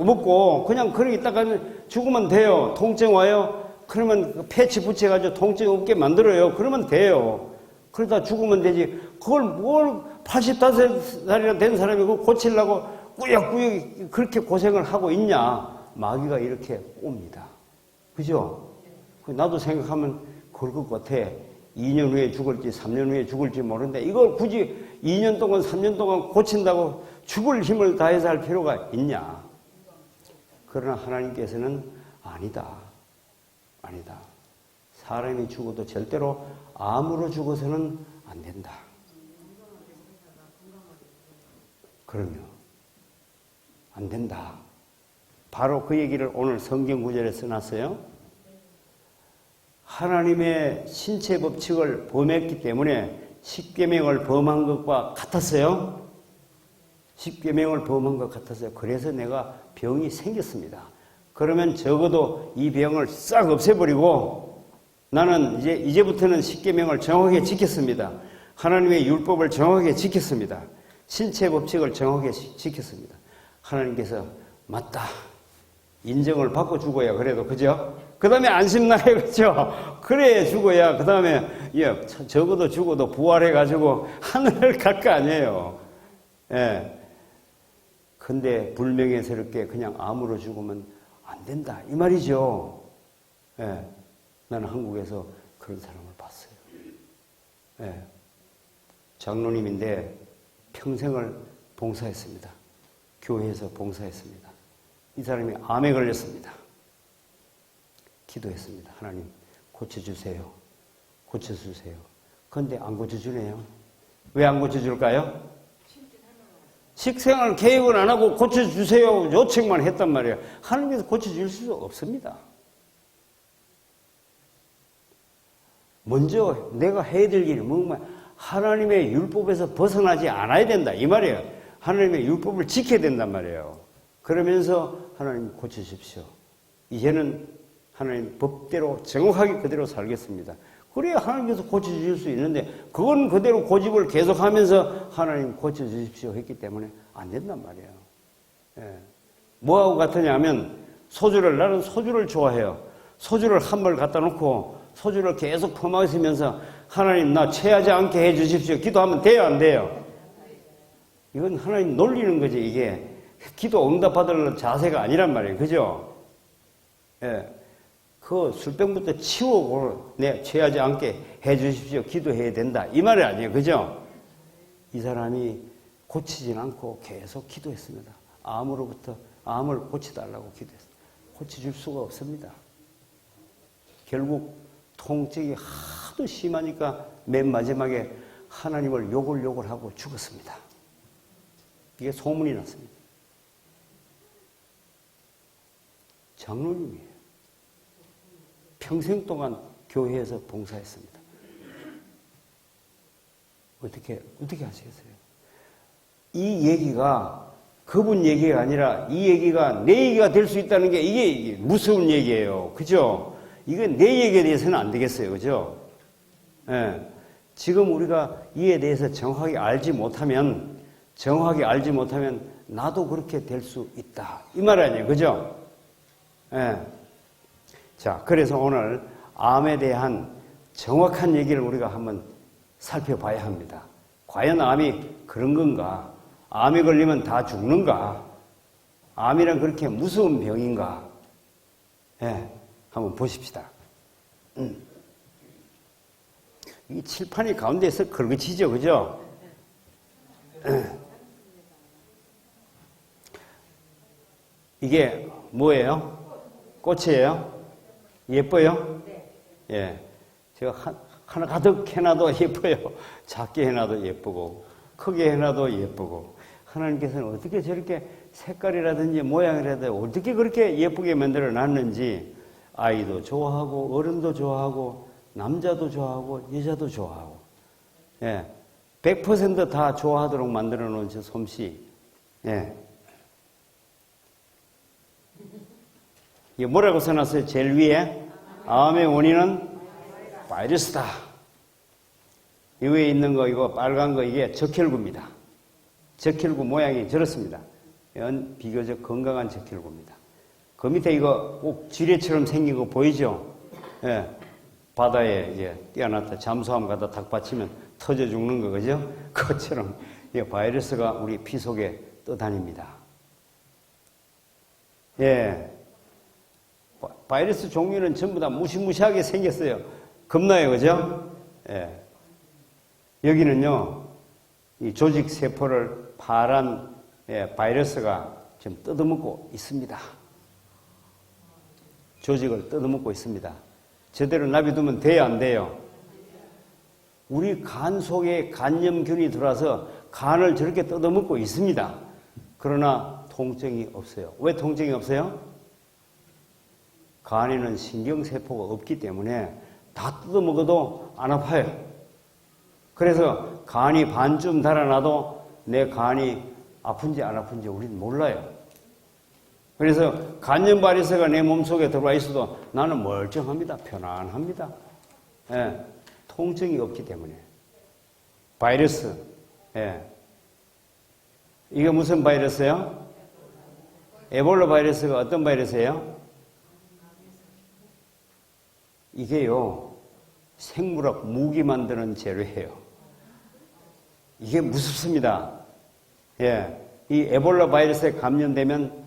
먹고 그냥 그러고 있다가 죽으면 돼요. 통증 와요. 그러면 패치 붙여가지고 통증 없게 만들어요. 그러면 돼요. 그러다 죽으면 되지. 그걸 뭘 85살이나 된 사람이 그걸 고치려고 꾸역꾸역 그렇게 고생을 하고 있냐. 마귀가 이렇게 옵니다. 그죠? 나도 생각하면 그럴 것 같아. 2년 후에 죽을지 3년 후에 죽을지 모르는데 이걸 굳이 2년 동안 3년 동안 고친다고 죽을 힘을 다해서 할 필요가 있냐. 그러나 하나님께서는 아니다. 사람이 죽어도 절대로 암으로 죽어서는 안 된다. 그럼요. 안 된다. 바로 그 얘기를 오늘 성경 구절에 써놨어요. 하나님의 신체 법칙을 범했기 때문에 십계명을 범한 것과 같았어요. 십계명을 범한 것 같았어요. 그래서 내가 병이 생겼습니다. 그러면 적어도 이 병을 싹 없애버리고 나는 이제부터는 십계명을 정확하게 지켰습니다. 하나님의 율법을 정확하게 지켰습니다. 신체 법칙을 정확하게 지켰습니다. 하나님께서 맞다. 인정을 받고 죽어야 그래도 그죠? 그 다음에 안심나요. 그죠? 그래 죽어야 그 다음에 적어도 죽어도 부활해가지고 하늘을 갈 거 아니에요. 예. 근데 불명예스럽게 그냥 암으로 죽으면 안 된다. 이 말이죠. 예. 나는 한국에서 그런 사람을 봤어요. 예. 장로님인데 평생을 봉사했습니다. 교회에서 봉사했습니다. 이 사람이 암에 걸렸습니다. 기도했습니다. 하나님 고쳐주세요. 고쳐주세요. 그런데 안 고쳐주네요. 왜 안 고쳐줄까요? 식생활 계획은 안 하고 고쳐주세요. 요청만 했단 말이에요. 하나님께서 고쳐줄 수 없습니다. 먼저 내가 해야 될 일이 뭔가 하나님의 율법에서 벗어나지 않아야 된다. 이 말이에요. 하나님의 율법을 지켜야 된단 말이에요. 그러면서 하나님 고쳐주십시오. 이제는 하나님 법대로 정확하게 그대로 살겠습니다. 그래야 하나님께서 고쳐주실 수 있는데 그건 그대로 고집을 계속하면서 하나님 고쳐주십시오 했기 때문에 안 된단 말이에요. 예. 뭐하고 같으냐 하면 나는 소주를 좋아해요. 소주를 한 벌 갖다 놓고 소주를 계속 퍼마시면서 하나님 나 취하지 않게 해주십시오. 기도하면 돼요 안 돼요? 이건 하나님 놀리는 거지. 이게 기도 응답받을 자세가 아니란 말이에요. 그죠? 예. 그 술병부터 치우고 취하지 않게 해주십시오. 기도해야 된다. 이 말이 아니에요. 그죠? 이 사람이 고치진 않고 계속 기도했습니다. 암을 고치달라고 기도했습니다. 고쳐줄 수가 없습니다. 결국 통증이 하도 심하니까 맨 마지막에 하나님을 욕을 하고 죽었습니다. 이게 소문이 났습니다. 장로님이에요. 평생 동안 교회에서 봉사했습니다. 어떻게 하시겠어요? 이 얘기가 그분 얘기가 아니라 이 얘기가 내 얘기가 될 수 있다는 게 이게 무서운 얘기예요. 그죠? 이건 내 얘기에 대해서는 안 되겠어요. 그죠? 예. 지금 우리가 이에 대해서 정확하게 알지 못하면 나도 그렇게 될 수 있다. 이 말 아니에요. 그죠? 예. 자, 그래서 오늘 암에 대한 정확한 얘기를 우리가 한번 살펴봐야 합니다. 과연 암이 그런 건가? 암이 걸리면 다 죽는가? 암이란 그렇게 무서운 병인가? 예, 한번 보십시다. 이 칠판이 가운데에서 걸그치죠, 그죠? 이게 뭐예요? 꽃이에요? 예뻐요? 예. 제가 하나 가득 해놔도 예뻐요. 작게 해놔도 예쁘고, 크게 해놔도 예쁘고. 하나님께서는 어떻게 저렇게 색깔이라든지 모양이라든지 어떻게 그렇게 예쁘게 만들어 놨는지 아이도 좋아하고, 어른도 좋아하고, 남자도 좋아하고, 여자도 좋아하고. 예. 100% 다 좋아하도록 만들어 놓은 저 솜씨. 예. 이게 뭐라고 써놨어요? 제일 위에? 암의 원인은 바이러스다. 이 위에 있는 거, 이거 빨간 거, 이게 적혈구입니다. 적혈구 모양이 저렇습니다. 이건 비교적 건강한 적혈구입니다. 그 밑에 이거 꼭 지뢰처럼 생긴 거 보이죠? 예. 바다에 이제 뛰어났다 잠수함 가다 탁 받치면 터져 죽는 거, 그죠? 그것처럼 이 바이러스가 우리 피 속에 떠다닙니다. 예. 바이러스 종류는 전부 다 무시무시하게 생겼어요. 겁나요, 그죠? 예. 여기는요, 이 조직 세포를 파란 바이러스가 지금 뜯어먹고 있습니다. 조직을 뜯어먹고 있습니다. 제대로 놔두면 돼요, 안 돼요? 우리 간 속에 간염균이 들어와서 간을 저렇게 뜯어먹고 있습니다. 그러나 통증이 없어요. 왜 통증이 없어요? 간에는 신경세포가 없기 때문에 다 뜯어먹어도 안 아파요. 그래서 간이 반쯤 달아나도 내 간이 아픈지 안 아픈지 우리는 몰라요. 그래서 간염 바이러스가 내 몸속에 들어와 있어도 나는 멀쩡합니다. 편안합니다. 예, 통증이 없기 때문에. 바이러스. 예. 이게 무슨 바이러스예요? 에볼라 바이러스가 어떤 바이러스예요? 이게요, 생물학 무기 만드는 재료예요. 이게 무섭습니다. 예. 이 에볼라 바이러스에 감염되면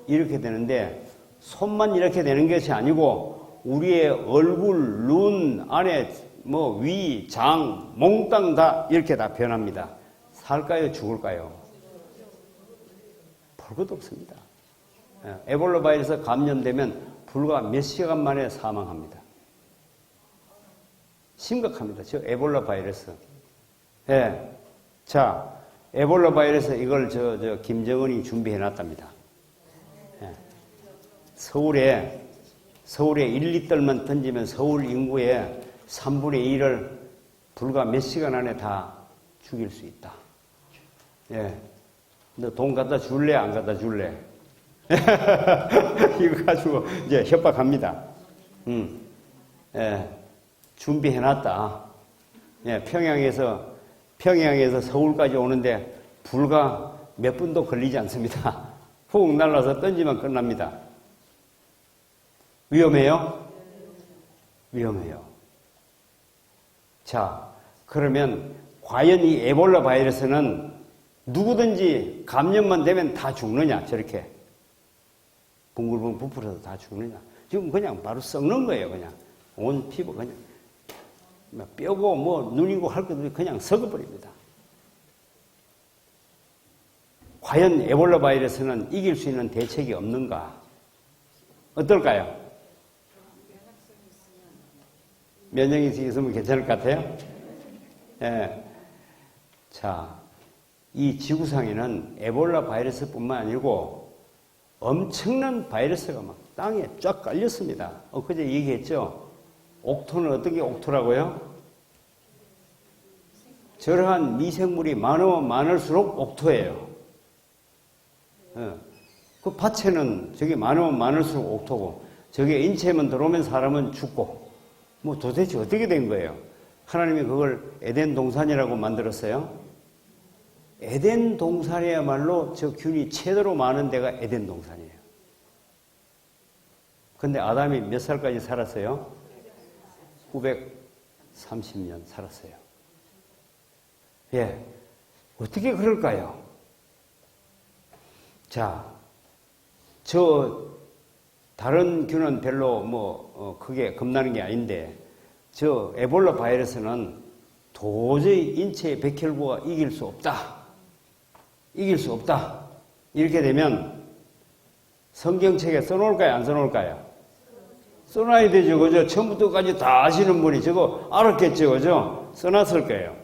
이렇게 되는데, 손만 이렇게 되는 것이 아니고, 우리의 얼굴, 눈, 안에, 위, 장, 몽땅 다 이렇게 다 변합니다. 살까요? 죽을까요? 볼 것도 없습니다. 에볼라 바이러스 감염되면 불과 몇 시간 만에 사망합니다. 심각합니다. 저 에볼라 바이러스. 예. 자, 에볼라 바이러스 이걸 김정은이 준비해 놨답니다. 예. 서울에 1리터만 던지면 서울 인구의 3분의 1을 불과 몇 시간 안에 다 죽일 수 있다. 예. 너 돈 갖다 줄래? 안 갖다 줄래? 이거 가지고 이제 협박합니다. 예. 준비해놨다. 예. 평양에서 서울까지 오는데 불과 몇 분도 걸리지 않습니다. 훅 날라서 던지면 끝납니다. 위험해요? 위험해요. 자, 그러면 과연 이 에볼라 바이러스는 누구든지 감염만 되면 다 죽느냐, 저렇게. 붕글붕글 부풀어서 다 죽느냐. 지금 그냥 바로 썩는 거예요, 그냥. 온 피부 그냥. 뼈고 눈이고 할 것도 없이 그냥 썩어버립니다. 과연 에볼라 바이러스는 이길 수 있는 대책이 없는가? 어떨까요? 면역이 있으면 괜찮을 것 같아요? 예. 자, 이 지구상에는 에볼라 바이러스뿐만 아니고 엄청난 바이러스가 막 땅에 쫙 깔렸습니다. 엊그제 얘기했죠? 옥토는 어떤 게 옥토라고요? 저러한 미생물이 많으면 많을수록 옥토예요. 그 밭에는 저게 많으면 많을수록 옥토고, 저게 인체만 들어오면 사람은 죽고, 도대체 어떻게 된 거예요? 하나님이 그걸 에덴 동산이라고 만들었어요. 에덴 동산이야말로 저 균이 최대로 많은 데가 에덴 동산이에요. 근데 아담이 몇 살까지 살았어요? 930년 살았어요. 예. 어떻게 그럴까요? 자, 다른 균은 별로 크게 겁나는 게 아닌데, 에볼라 바이러스는 도저히 인체의 백혈구가 이길 수 없다. 이길 수 없다. 이렇게 되면 성경책에 써놓을까요? 안 써놓을까요? 써놔야 되죠. 그죠? 처음부터까지 다 아시는 분이 저거 알았겠죠. 그죠? 써놨을 거예요.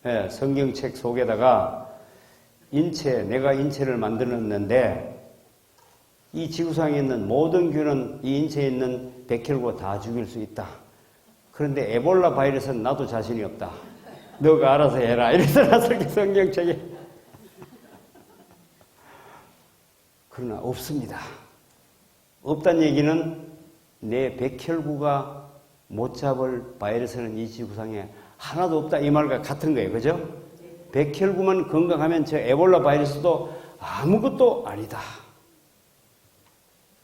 예, 성경책 속에다가 내가 인체를 만들었는데 이 지구상에 있는 모든 균은 이 인체에 있는 백혈구가 다 죽일 수 있다. 그런데 에볼라 바이러스는 나도 자신이 없다. 너가 알아서 해라. 이렇게 써놨을 게 성경책에. 그러나 없습니다. 없다는 얘기는 내 백혈구가 못 잡을 바이러스는 이 지구상에 하나도 없다. 이 말과 같은 거예요. 그죠? 백혈구만 건강하면 저 에볼라 바이러스도 아무것도 아니다.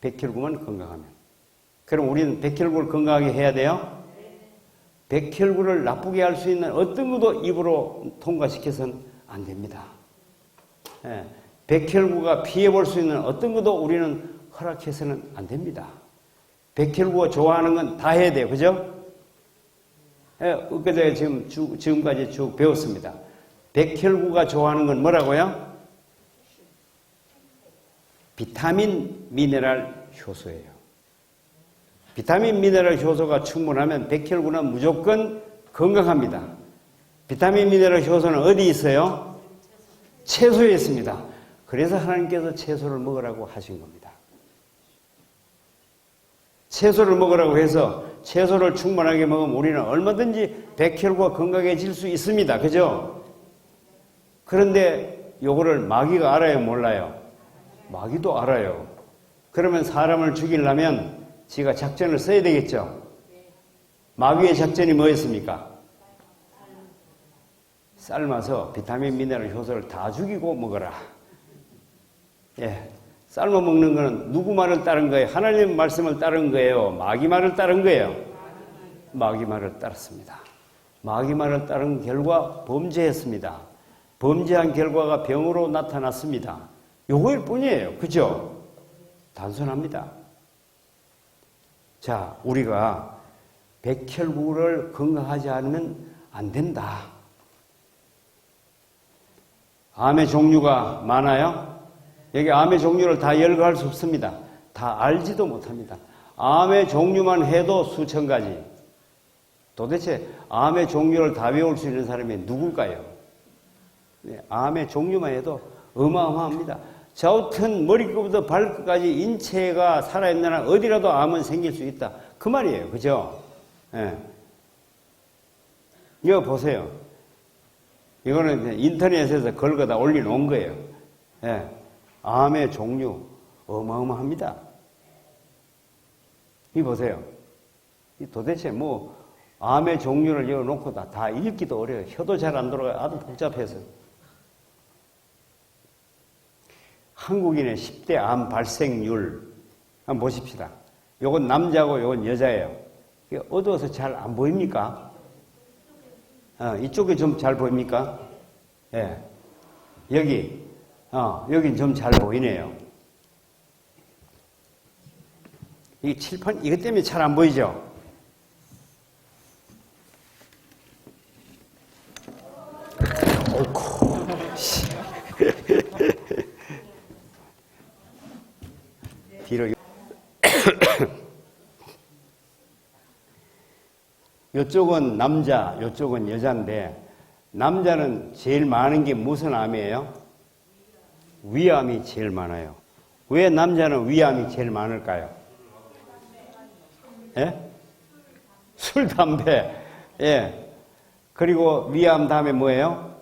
백혈구만 건강하면. 그럼 우리는 백혈구를 건강하게 해야 돼요? 백혈구를 나쁘게 할 수 있는 어떤 것도 입으로 통과시켜서는 안 됩니다. 예, 백혈구가 피해볼 수 있는 어떤 것도 우리는 허락해서는 안 됩니다. 백혈구가 좋아하는 건 다 해야 돼요. 그죠? 예, 그때 지금까지 쭉 배웠습니다. 백혈구가 좋아하는 건 뭐라고요? 비타민, 미네랄, 효소예요. 비타민, 미네랄, 효소가 충분하면 백혈구는 무조건 건강합니다. 비타민, 미네랄, 효소는 어디 있어요? 채소에 있습니다. 그래서 하나님께서 채소를 먹으라고 하신 겁니다. 채소를 먹으라고 해서 채소를 충분하게 먹으면 우리는 얼마든지 백혈구가 건강해질 수 있습니다. 그죠? 그런데 요거를 마귀가 알아요? 몰라요? 마귀도 알아요. 그러면 사람을 죽이려면 지가 작전을 써야 되겠죠? 마귀의 작전이 뭐였습니까? 삶아서 비타민, 미네랄, 효소를 다 죽이고 먹어라. 예. 삶아 먹는 거는 누구 말을 따른 거예요? 하나님 말씀을 따른 거예요? 마귀 말을 따른 거예요? 마귀 말을 따랐습니다. 마귀 말을 따른 결과 범죄했습니다. 범죄한 결과가 병으로 나타났습니다. 요거일 뿐이에요. 그죠? 단순합니다. 자, 우리가 백혈구를 건강하지 않으면 안 된다. 암의 종류가 많아요? 여기 암의 종류를 다 열거할 수 없습니다. 다 알지도 못합니다. 암의 종류만 해도 수천 가지. 도대체 암의 종류를 다 외울 수 있는 사람이 누굴까요? 네, 암의 종류만 해도 어마어마합니다. 좌우튼 머리끝부터 발끝까지 인체가 살아있는 한 어디라도 암은 생길 수 있다. 그 말이에요. 그죠? 예. 이거 보세요. 이거는 인터넷에서 걸거다 올려놓은 거예요. 예. 암의 종류 어마어마합니다. 이 보세요. 이 도대체 암의 종류를 열어놓고 다 읽기도 어려워요. 혀도 잘 안 돌아가요. 아주 복잡해서. 한국인의 10대 암 발생률 한번 보십시다. 요건 남자고 요건 여자예요. 이게 어두워서 잘 안 보입니까? 이쪽이 좀 잘 보입니까? 예. 여긴 좀 잘 보이네요. 이 칠판, 이것 때문에 잘 안 보이죠? 옳고. 뒤로. 이쪽은 남자, 이쪽은 여자인데, 남자는 제일 많은 게 무슨 암이에요? 위암이 제일 많아요. 왜 남자는 위암이 제일 많을까요? 예? 술, 담배. 예. 그리고 위암 다음에 뭐예요?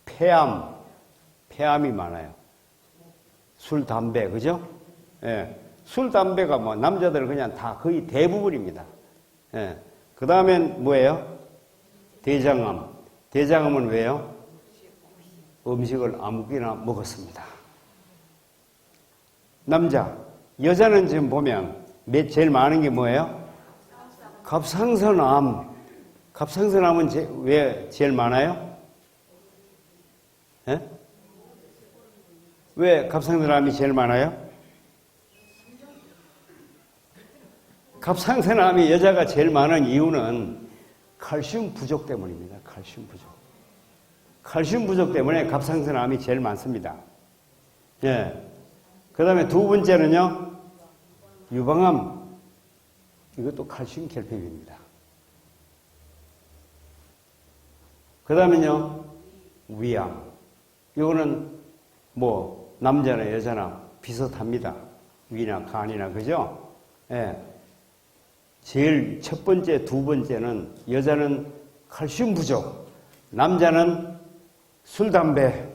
폐암. 폐암이 많아요. 술, 담배. 그죠? 예. 술, 담배가 남자들 그냥 다 거의 대부분입니다. 예. 그 다음엔 뭐예요? 대장암. 대장암은 왜요? 음식을 아무거나 먹었습니다. 남자. 여자는 지금 보면 제일 많은 게 뭐예요? 갑상선암. 갑상선암은 왜 제일 많아요? 예? 왜 갑상선암이 제일 많아요? 갑상선암이 여자가 제일 많은 이유는 칼슘 부족 때문입니다. 칼슘 부족. 칼슘 부족 때문에 갑상선암이 제일 많습니다. 예. 그 다음에 두 번째는요, 유방암. 이것도 칼슘 결핍입니다. 그 다음에요, 위암. 이거는 뭐, 남자나 여자나 비슷합니다. 위나 간이나, 그죠? 예. 제일 첫 번째, 두 번째는 여자는 칼슘 부족, 남자는 술, 담배.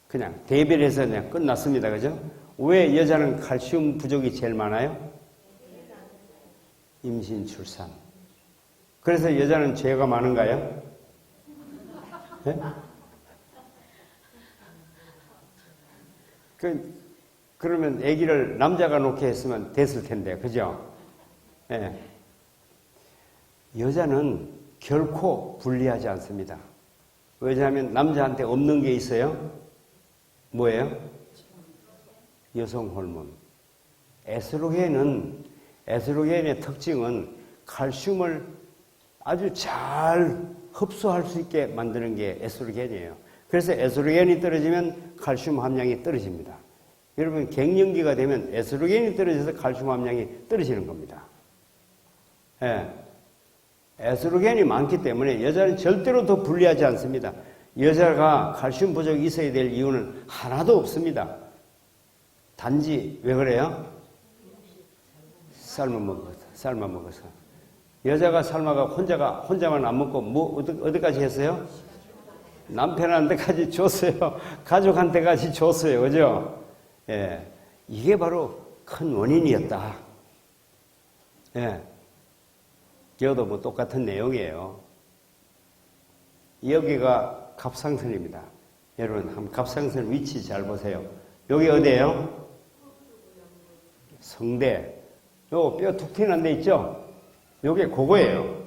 그냥 대별해서 그냥 끝났습니다. 그죠? 왜 여자는 칼슘 부족이 제일 많아요? 임신, 출산. 그래서 여자는 죄가 많은가요? 네? 그러면 아기를 남자가 놓게 했으면 됐을 텐데, 그죠? 예. 여자는 결코 불리하지 않습니다. 왜냐하면 남자한테 없는 게 있어요? 뭐예요? 여성 호르몬. 에스트로겐의 특징은 칼슘을 아주 잘 흡수할 수 있게 만드는 게 에스트로겐이에요. 그래서 에스트로겐이 떨어지면 칼슘 함량이 떨어집니다. 여러분, 갱년기가 되면 에스트로겐이 떨어져서 칼슘 함량이 떨어지는 겁니다. 예. 에스트로겐이 많기 때문에 여자는 절대로 더 불리하지 않습니다. 여자가 칼슘 부족이 있어야 될 이유는 하나도 없습니다. 단지 왜 그래요? 삶아 먹어서. 여자가 삶아가 혼자만 안 먹고 뭐 어디까지 했어요? 남편한테까지 줬어요. 가족한테까지 줬어요. 그죠? 예. 이게 바로 큰 원인이었다. 예. 여도 뭐 똑같은 내용이에요. 여기가 갑상선입니다. 여러분, 한번 갑상선 위치 잘 보세요. 여기 어디예요? 성대. 요 뼈 툭 튀어나온 데 있죠? 요게 그거예요.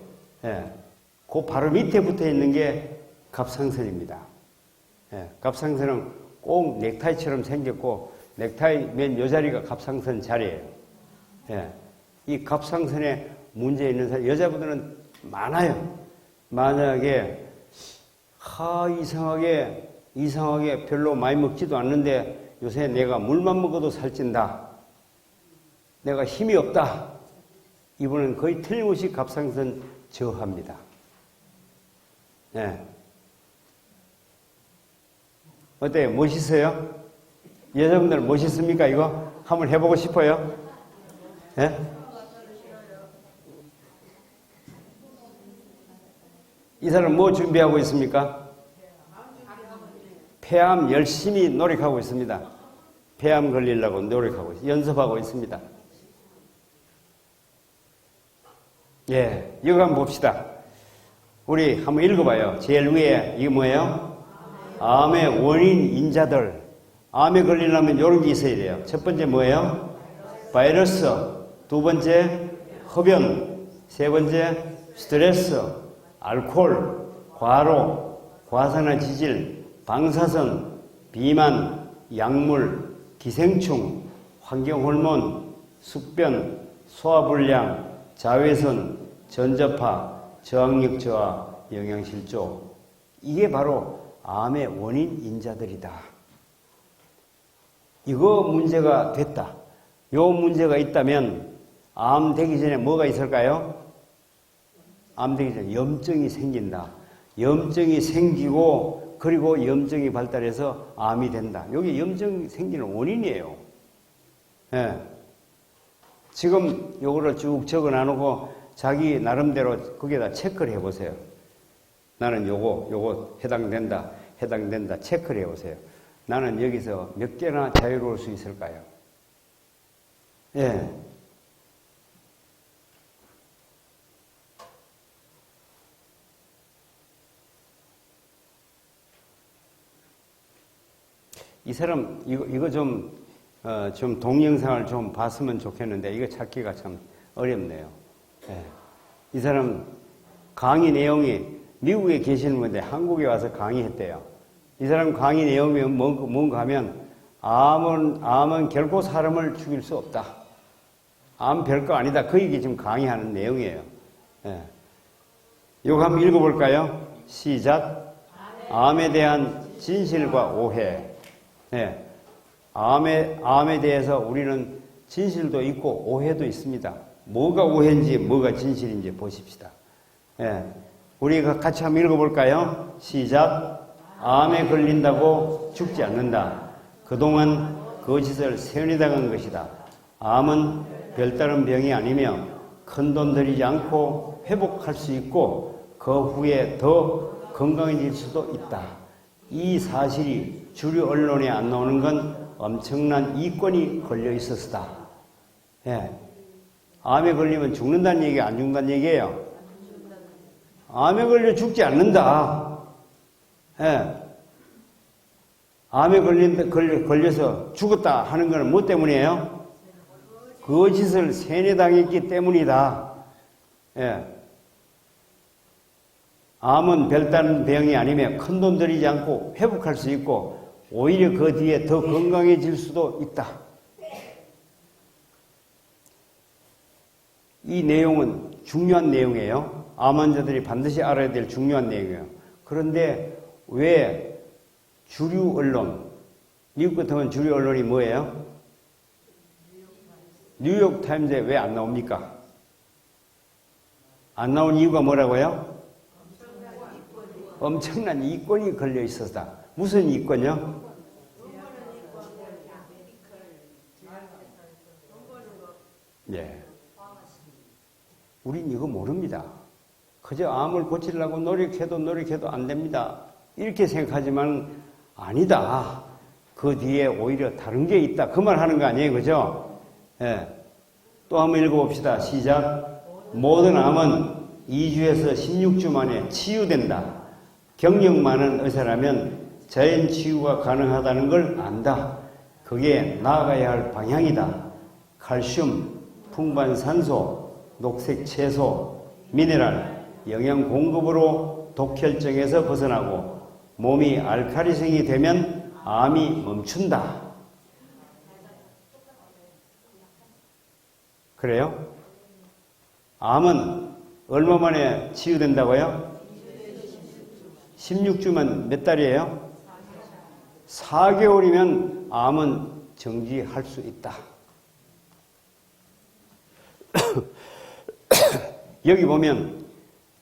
예. 그 바로 밑에 붙어 있는 게 갑상선입니다. 예. 갑상선은 꼭 넥타이처럼 생겼고, 넥타이 맨 요 자리가 갑상선 자리예요. 예. 이 갑상선에 문제 있는 사람, 여자분들은 많아요. 만약에, 이상하게 별로 많이 먹지도 않는데 요새 내가 물만 먹어도 살찐다. 내가 힘이 없다. 이분은 거의 틀림없이 갑상선 저하입니다. 네. 어때요? 멋있어요? 여자분들 멋있습니까? 이거 한번 해보고 싶어요? 네? 이 사람 뭐 준비하고 있습니까? 폐암 열심히 노력하고 있습니다. 폐암 걸리려고 노력하고 연습하고 있습니다. 예, 이거 한번 봅시다. 우리 한번 읽어봐요. 제일 위에 이게 뭐예요? 암의 원인 인자들. 암에 걸리려면 이런 게 있어야 돼요. 첫 번째 뭐예요? 바이러스. 두 번째 흡연. 세 번째 스트레스. 알코올, 과로, 과산화지질, 방사선, 비만, 약물, 기생충, 환경호르몬, 숙변, 소화불량, 자외선, 전자파, 저항력 저하, 영양실조. 이게 바로 암의 원인 인자들이다. 이거 문제가 됐다. 요 문제가 있다면 암 되기 전에 뭐가 있을까요? 암 되기 전에 염증이 생긴다. 염증이 생기고 그리고 염증이 발달해서 암이 된다. 여기 염증이 생기는 원인이에요. 예. 지금 요거를 쭉 적어 놔놓고 자기 나름대로 거기에다 체크를 해보세요. 나는 요거 해당된다 체크를 해보세요. 나는 여기서 몇 개나 자유로울 수 있을까요? 예. 이 사람, 이거 좀 동영상을 좀 봤으면 좋겠는데, 이거 찾기가 참 어렵네요. 예. 이 사람 강의 내용이 미국에 계시는 건데 한국에 와서 강의했대요. 이 사람 강의 내용이 뭔가 하면 암은 결코 사람을 죽일 수 없다. 암 별거 아니다. 그 얘기 지금 강의하는 내용이에요. 예. 이거 한번 읽어볼까요? 시작. 암에 대한 진실과 오해. 예. 암에 대해서 우리는 진실도 있고 오해도 있습니다. 뭐가 오해인지 뭐가 진실인지 보십시다. 예. 우리가 같이 한번 읽어볼까요? 시작. 암에 걸린다고 죽지 않는다. 그동안 거짓을 세뇌당한 것이다. 암은 별다른 병이 아니며 큰돈 들이지 않고 회복할 수 있고 그 후에 더 건강해질 수도 있다. 이 사실이 주류 언론에 안 나오는 건 엄청난 이권이 걸려 있었다. 예. 암에 걸리면 죽는다는 얘기가 안 죽는다는 얘기예요. 암에 걸려 죽지 않는다. 예. 암에 걸려서 죽었다 하는 것은 뭐 때문이에요? 거짓을 세뇌당했기 때문이다. 예. 암은 별다른 병이 아니며 큰돈 들이지 않고 회복할 수 있고 오히려 그 뒤에 더 건강해질 수도 있다. 이 내용은 중요한 내용이에요. 암 환자들이 반드시 알아야 될 중요한 내용이에요. 그런데 왜 주류 언론, 미국 같으면 주류 언론이 뭐예요? 뉴욕 타임즈에 왜 안 나옵니까? 안 나온 이유가 뭐라고요? 엄청난 이권이 걸려 있었다. 무슨 이권이요? 예. 우린 이거 모릅니다. 그저 암을 고치려고 노력해도 안 됩니다. 이렇게 생각하지만 아니다. 그 뒤에 오히려 다른 게 있다. 그 말 하는 거 아니에요. 그죠? 예. 또 한번 읽어봅시다. 시작. 모든 암은 2주에서 16주 만에 치유된다. 경력 많은 의사라면 자연 치유가 가능하다는 걸 안다. 그게 나아가야 할 방향이다. 칼슘, 풍부한 산소, 녹색 채소, 미네랄, 영양 공급으로 독혈증에서 벗어나고 몸이 알칼리성이 되면 암이 멈춘다. 그래요? 암은 얼마 만에 치유된다고요? 16주면 몇 달이에요? 4개월이면 암은 정지할 수 있다. 여기 보면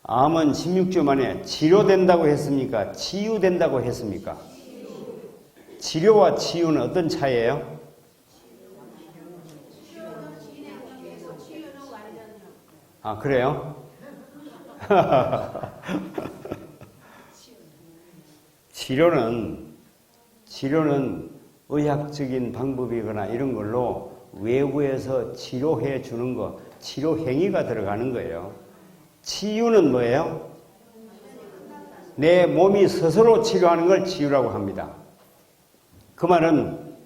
암은 16주 만에 치료된다고 했습니까? 치유된다고 했습니까? 치료와 치유는 어떤 차이예요? 아, 그래요? 치료는 의학적인 방법이거나 이런 걸로 외부에서 치료해 주는 거, 치료 행위가 들어가는 거예요. 치유는 뭐예요? 내 몸이 스스로 치료하는 걸 치유라고 합니다. 그 말은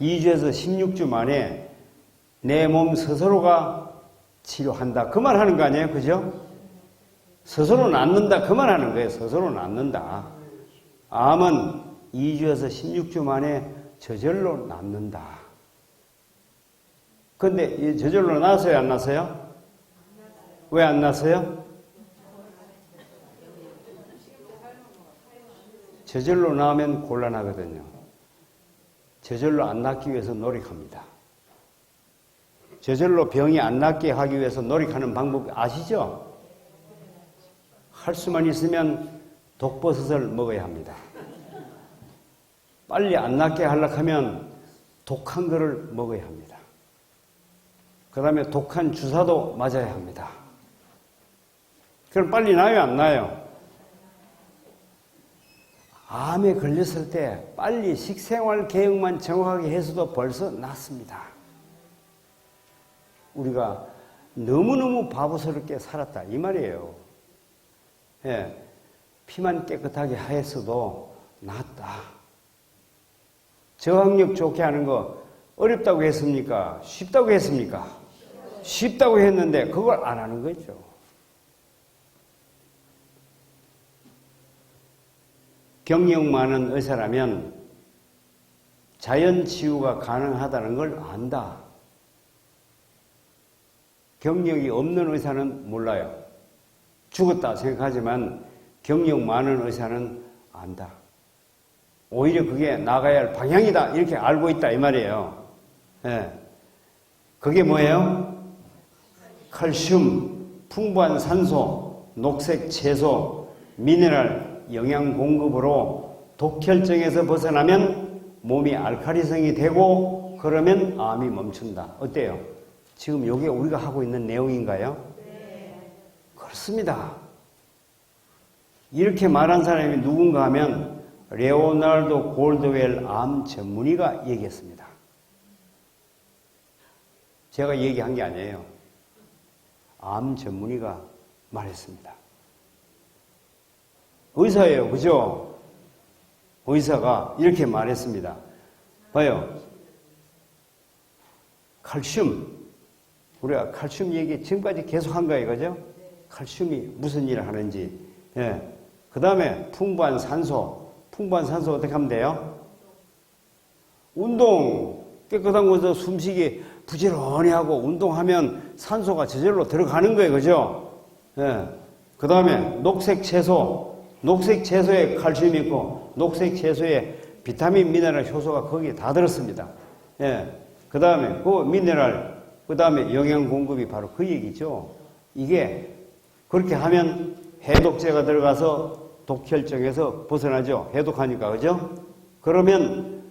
2주에서 16주 만에 내 몸 스스로가 치료한다. 그 말 하는 거 아니에요? 그죠? 스스로 낫는다. 그 말 하는 거예요. 스스로 낫는다. 암은 2주에서 16주 만에 저절로 낫는다. 근데 저절로 나서요? 안 나서요? 왜 안 나서요? 저절로 나오면 곤란하거든요. 저절로 안 낫기 위해서 노력합니다. 저절로 병이 안 낫게 하기 위해서 노력하는 방법 아시죠? 할 수만 있으면 독버섯을 먹어야 합니다. 빨리 안 낫게 하려고 하면 독한 거를 먹어야 합니다. 그 다음에 독한 주사도 맞아야 합니다. 그럼 빨리 나요, 안 나요? 암에 걸렸을 때 빨리 식생활 개혁만 정확하게 해서도 벌써 낫습니다. 우리가 너무너무 바보스럽게 살았다 이 말이에요. 예, 피만 깨끗하게 하였어도 낫다. 저항력 좋게 하는 거 어렵다고 했습니까? 쉽다고 했습니까? 쉽다고 했는데 그걸 안 하는 거죠. 경력 많은 의사라면 자연 치유가 가능하다는 걸 안다. 경력이 없는 의사는 몰라요. 죽었다 생각하지만 경력 많은 의사는 안다. 오히려 그게 나가야 할 방향이다. 이렇게 알고 있다 이 말이에요. 예. 그게 뭐예요? 칼슘, 풍부한 산소, 녹색 채소, 미네랄 영양 공급으로 독혈증에서 벗어나면 몸이 알칼리성이 되고 그러면 암이 멈춘다. 어때요? 지금 이게 우리가 하고 있는 내용인가요? 네. 그렇습니다. 이렇게 말한 사람이 누군가 하면 레오나르도 골드웰 암 전문의가 얘기했습니다. 제가 얘기한 게 아니에요. 암 전문의가 말했습니다. 의사예요. 그죠? 의사가 이렇게 말했습니다. 봐요. 칼슘. 우리가 칼슘 얘기 지금까지 계속 한 거예요. 그죠? 칼슘이 무슨 일을 하는지. 예. 그 다음에 풍부한 산소. 풍부한 산소 어떻게 하면 돼요? 운동. 깨끗한 곳에서 숨쉬기 부지런히 하고 운동하면 산소가 저절로 들어가는 거예요. 그죠? 예. 그 다음에 녹색 채소. 녹색 채소에 칼슘이 있고 녹색 채소에 비타민, 미네랄 효소가 거기에 다 들었습니다. 예. 그 다음에 그 미네랄, 그 다음에 영양 공급이 바로 그 얘기죠. 이게 그렇게 하면 해독제가 들어가서 독혈증에서 벗어나죠. 해독하니까. 그죠? 그러면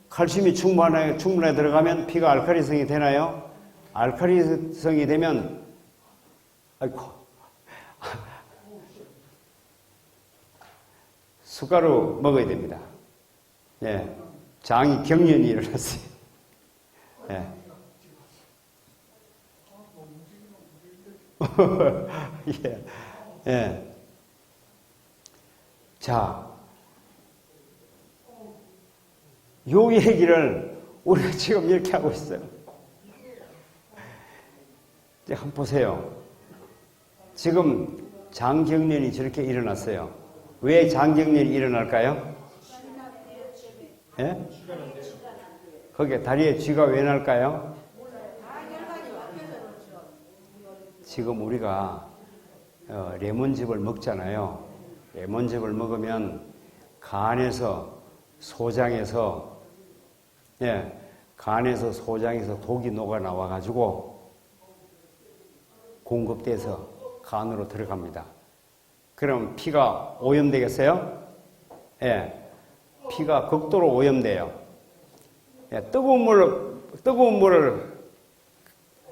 칼슘이 충분하게 들어가면 피가 알칼리성이 되나요? 알칼리성이 되면 아이고 숟가루 먹어야 됩니다. 예. 장이 경련이 일어났어요. 예. 예. 예. 자, 요 얘기를 우리가 지금 이렇게 하고 있어요. 이제 한번 보세요. 지금 장경련이 저렇게 일어났어요. 왜 장경련이 일어날까요? 예? 거기에 다리에 쥐가 왜 날까요? 지금 우리가 레몬즙을 먹잖아요. 레몬즙을 먹으면 간에서 소장에서 독이 녹아 나와 가지고 공급돼서 간으로 들어갑니다. 그럼 피가 오염되겠어요? 예. 피가 극도로 오염돼요. 예. 뜨거운 물을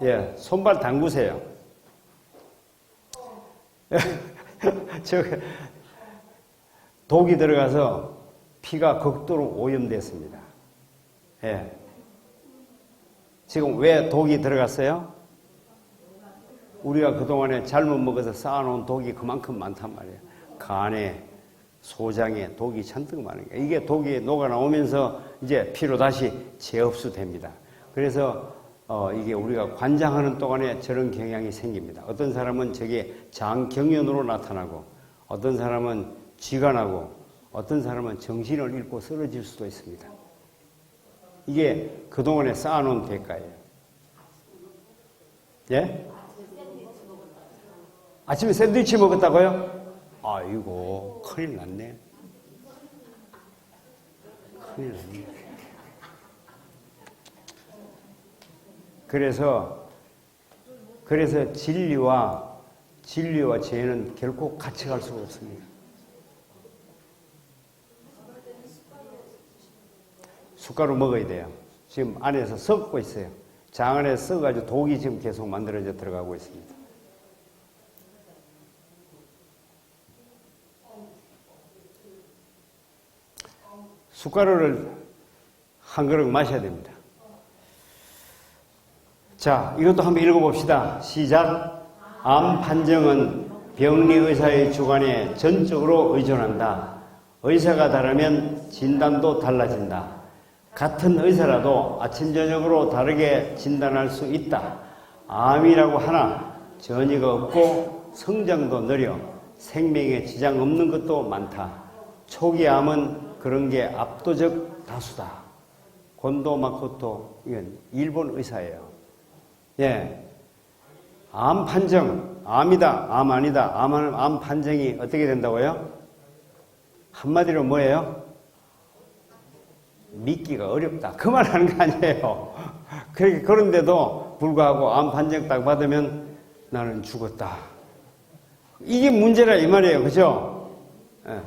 예. 손발 담그세요. 독이 들어가서 피가 극도로 오염됐습니다. 예. 지금 왜 독이 들어갔어요? 우리가 그동안에 잘못 먹어서 쌓아놓은 독이 그만큼 많단 말이에요. 간에, 소장에 독이 잔뜩 많은 거예요. 이게 독이 녹아 나오면서 이제 피로 다시 재흡수됩니다. 그래서 이게 우리가 관장하는 동안에 저런 경향이 생깁니다. 어떤 사람은 저게 장경련으로 나타나고, 어떤 사람은 쥐가 나고, 어떤 사람은 정신을 잃고 쓰러질 수도 있습니다. 이게 그동안에 쌓아놓은 대가예요. 예? 아침에 샌드위치 먹었다고요? 아이고, 큰일 났네. 큰일 났네. 그래서 진리와 죄는 결코 같이 갈 수가 없습니다. 숟가루 먹어야 돼요. 지금 안에서 썩고 있어요. 장 안에서 썩어가지고 독이 지금 계속 만들어져 들어가고 있습니다. 숟가루를 한 그릇 마셔야 됩니다. 자, 이것도 한번 읽어봅시다. 시작. 암 판정은 병리의사의 주관에 전적으로 의존한다. 의사가 다르면 진단도 달라진다. 같은 의사라도 아침 저녁으로 다르게 진단할 수 있다. 암이라고 하나 전이가 없고 성장도 느려 생명에 지장 없는 것도 많다. 초기 암은 그런 게 압도적 다수다. 곤도 마코토, 이건 일본 의사예요. 예. 암 판정, 암이다, 암 아니다, 암 판정이 어떻게 된다고요? 한마디로 뭐예요? 믿기가 어렵다. 그 말 하는 거 아니에요. 그런데도 불구하고 암 판정 딱 받으면 나는 죽었다. 이게 문제라 이 말이에요. 그죠? 예.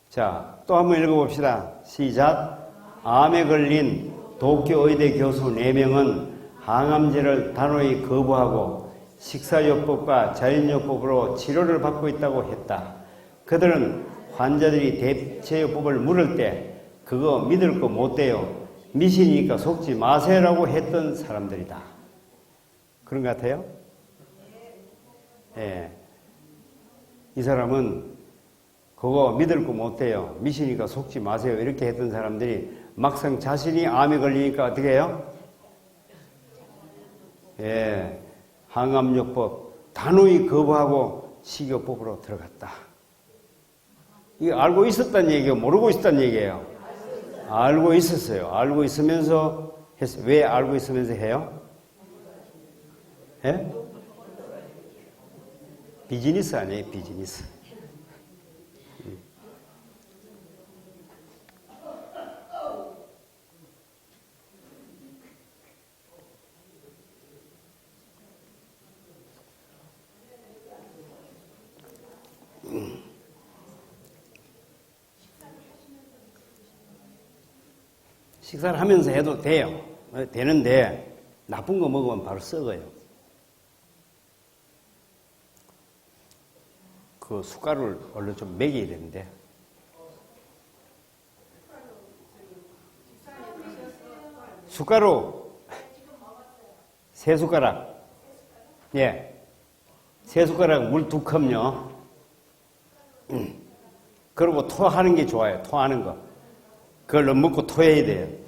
자, 또 한번 읽어봅시다. 시작. 암에 걸린 도쿄 의대 교수 4명은 항암제를 단호히 거부하고 식사요법과 자연요법으로 치료를 받고 있다고 했다. 그들은 환자들이 대체요법을 물을 때 그거 믿을 거 못 돼요. 미신이니까 속지 마세요라고 했던 사람들이다. 그런 것 같아요? 예. 이 사람은 그거 믿을 거 못 돼요. 미신이니까 속지 마세요. 이렇게 했던 사람들이 막상 자신이 암에 걸리니까 어떻게 해요? 예. 항암요법 단호히 거부하고 식이요법으로 들어갔다. 이거 알고 있었다는 얘기예요? 모르고 있었다는 얘기예요? 알고 있었어요. 알고 있으면서 했어요. 왜 알고 있으면서 해요? 예? 비즈니스 아니에요? 비즈니스. 식사를 하면서 해도 돼요. 되는데 나쁜 거 먹으면 바로 썩어요. 그 숟가루를 얼른 좀 먹여야 되는데. 숟가루 3숟가락. 예. 3숟가락 물 2컵요. 그리고 토하는 게 좋아요. 토하는 거. 그걸 먹고 토해야 돼요.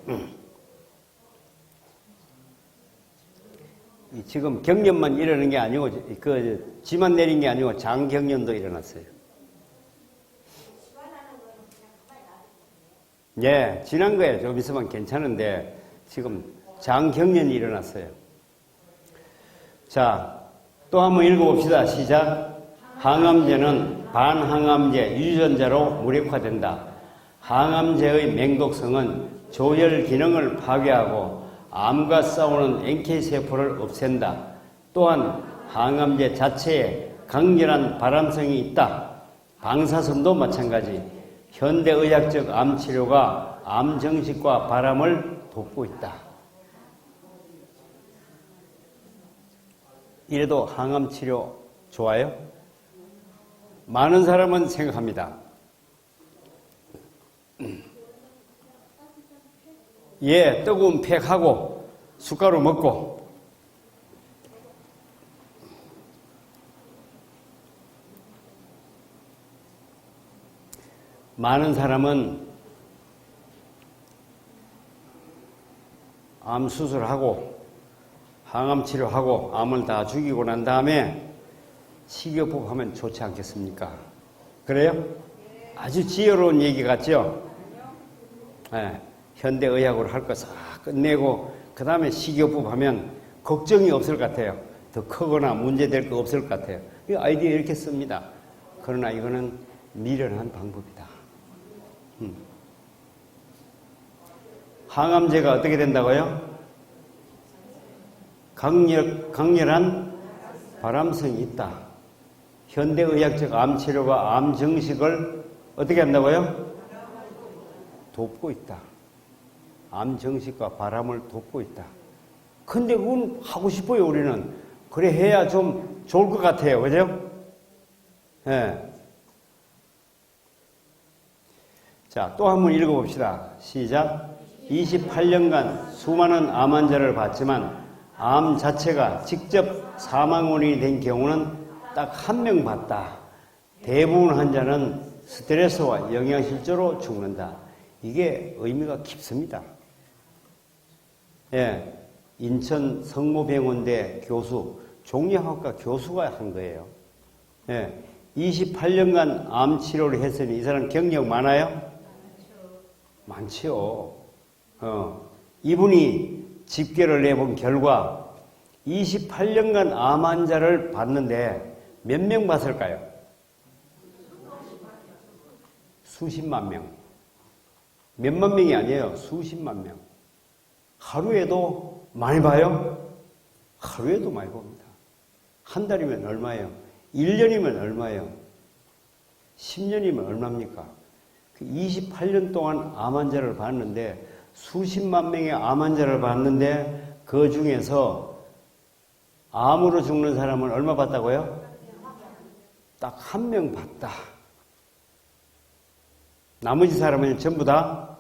지금 경련만 일어나는 게 아니고, 지만 내린 게 아니고 장경련도 일어났어요. 예, 지난 거예요. 좀 있으면 괜찮은데, 지금 장경련이 일어났어요. 자, 또 한번 읽어봅시다. 시작. 항암제는 반항암제 유전자로 무력화된다. 항암제의 맹독성은 조혈 기능을 파괴하고 암과 싸우는 NK세포를 없앤다. 또한 항암제 자체에 강렬한 발암성이 있다. 방사선도 마찬가지. 현대의학적 암치료가 암정식과 발암을 돕고 있다. 이래도 항암치료 좋아요? 많은 사람은 생각합니다. 예, 뜨거운 팩하고 숟가루 먹고 많은 사람은 암 수술하고 항암 치료하고 암을 다 죽이고 난 다음에 식이요법 하면 좋지 않겠습니까? 그래요? 아주 지혜로운 얘기 같죠? 예, 현대의학으로 할 거 싹 끝내고 그 다음에 식이요법 하면 걱정이 없을 것 같아요. 더 크거나 문제될 거 없을 것 같아요. 이 아이디어 이렇게 씁니다. 그러나 이거는 미련한 방법이다. 항암제가 어떻게 된다고요? 강렬한 발암성이 있다. 현대의학적 암치료가 암정식을 어떻게 한다고요? 돕고 있다. 암정식과 발암을 돕고 있다. 근데 그건 하고 싶어요, 우리는. 그래 해야 좀 좋을 것 같아요. 그죠? 예. 자, 또 한번 읽어봅시다. 시작. 28년간 수많은 암 환자를 봤지만 암 자체가 직접 사망 원인이 된 경우는 딱 1명 봤다. 대부분 환자는 스트레스와 영양실조로 죽는다. 이게 의미가 깊습니다. 예, 인천 성모병원대 교수, 종양학과 교수가 한 거예요. 예, 28년간 암 치료를 했으니 이 사람 경력 많아요? 많죠. 이분이 집계를 내본 결과 28년간 암 환자를 봤는데 몇 명 봤을까요? 수십만 명. 몇만 명이 아니에요. 수십만 명. 하루에도 많이 봐요? 하루에도 많이 봅니다. 한 달이면 얼마예요? 1년이면 얼마예요? 10년이면 얼마입니까? 28년 동안 암 환자를 봤는데 수십만 명의 암 환자를 봤는데 그 중에서 암으로 죽는 사람은 얼마 봤다고요? 딱 한 명 봤다. 나머지 사람은 전부 다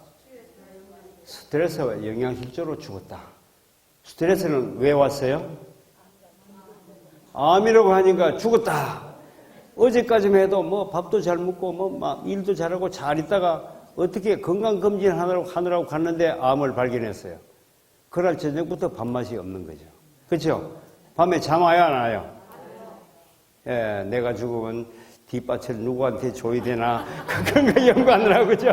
스트레스와 영양실조로 죽었다. 스트레스는 왜 왔어요? 암이라고 하니까 죽었다. 어제까지만 해도 뭐 밥도 잘 먹고 뭐 일도 잘하고 잘 있다가 어떻게 건강검진 하느라고 갔는데 암을 발견했어요. 그날 저녁부터 밥맛이 없는 거죠. 그렇죠? 밤에 잠 와요 안 와요? 예, 내가 죽으면 뒷밭을 누구한테 줘야 되나 그런 거 연구하느라고 그죠?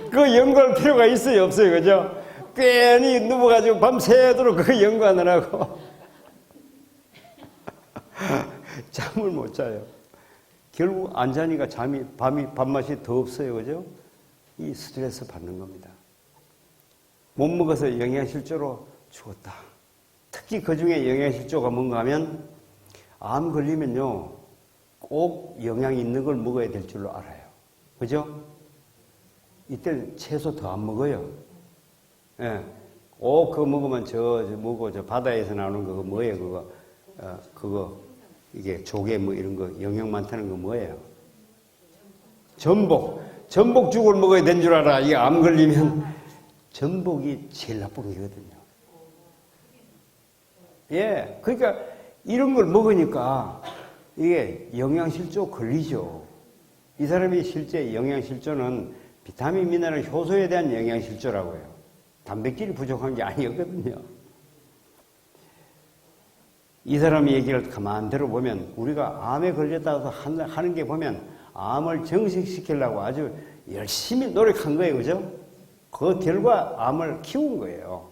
그거 연구할 필요가 있어요 없어요 그죠? 괜히 누워가지고 밤새도록 그거 연구하느라고 잠을 못 자요. 결국 안 자니까 밥맛이 더 없어요. 그죠? 이 스트레스 받는 겁니다. 못 먹어서 영양실조로 죽었다. 특히 그 중에 영양실조가 뭔가 하면 암 걸리면요. 꼭 영양이 있는 걸 먹어야 될 줄로 알아요. 그죠? 이때는 채소 더 안 먹어요. 예. 꼭 그거 먹으면 저 바다에서 나오는 그거 뭐예요? 그거 이게 조개 뭐 이런 거 영양 많다는 거 뭐예요? 전복죽을 먹어야 되는 줄 알아. 이 암 걸리면 전복이 제일 나쁜 거거든요. 예, 그러니까 이런 걸 먹으니까 이게 영양실조 걸리죠. 이 사람이 실제 영양실조는 비타민, 미네랄, 효소에 대한 영양실조라고 해요. 단백질이 부족한 게 아니었거든요. 이 사람의 얘기를 가만 들어보면 우리가 암에 걸렸다고 하는 게 보면 암을 정식시키려고 아주 열심히 노력한 거예요. 그죠? 그 결과 암을 키운 거예요.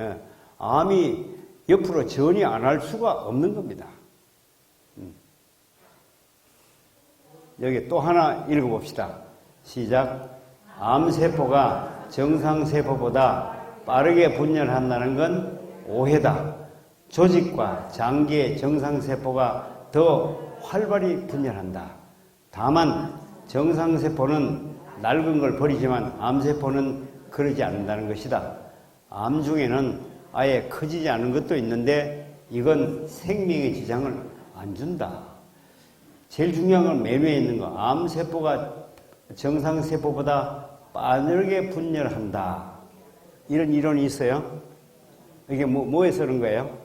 예. 암이 옆으로 전이 안 할 수가 없는 겁니다. 여기 또 하나 읽어봅시다. 시작. 암세포가 정상세포보다 빠르게 분열한다는 건 오해다. 조직과 장기의 정상세포가 더 활발히 분열한다. 다만 정상세포는 낡은 걸 버리지만 암세포는 그러지 않는다는 것이다. 암 중에는 아예 커지지 않은 것도 있는데 이건 생명의 지장을 안 준다. 제일 중요한 건 맨 위에 있는 거. 암세포가 정상세포보다 빠르게 분열한다. 이런 이론이 있어요. 이게 뭐에 쓰는 거예요?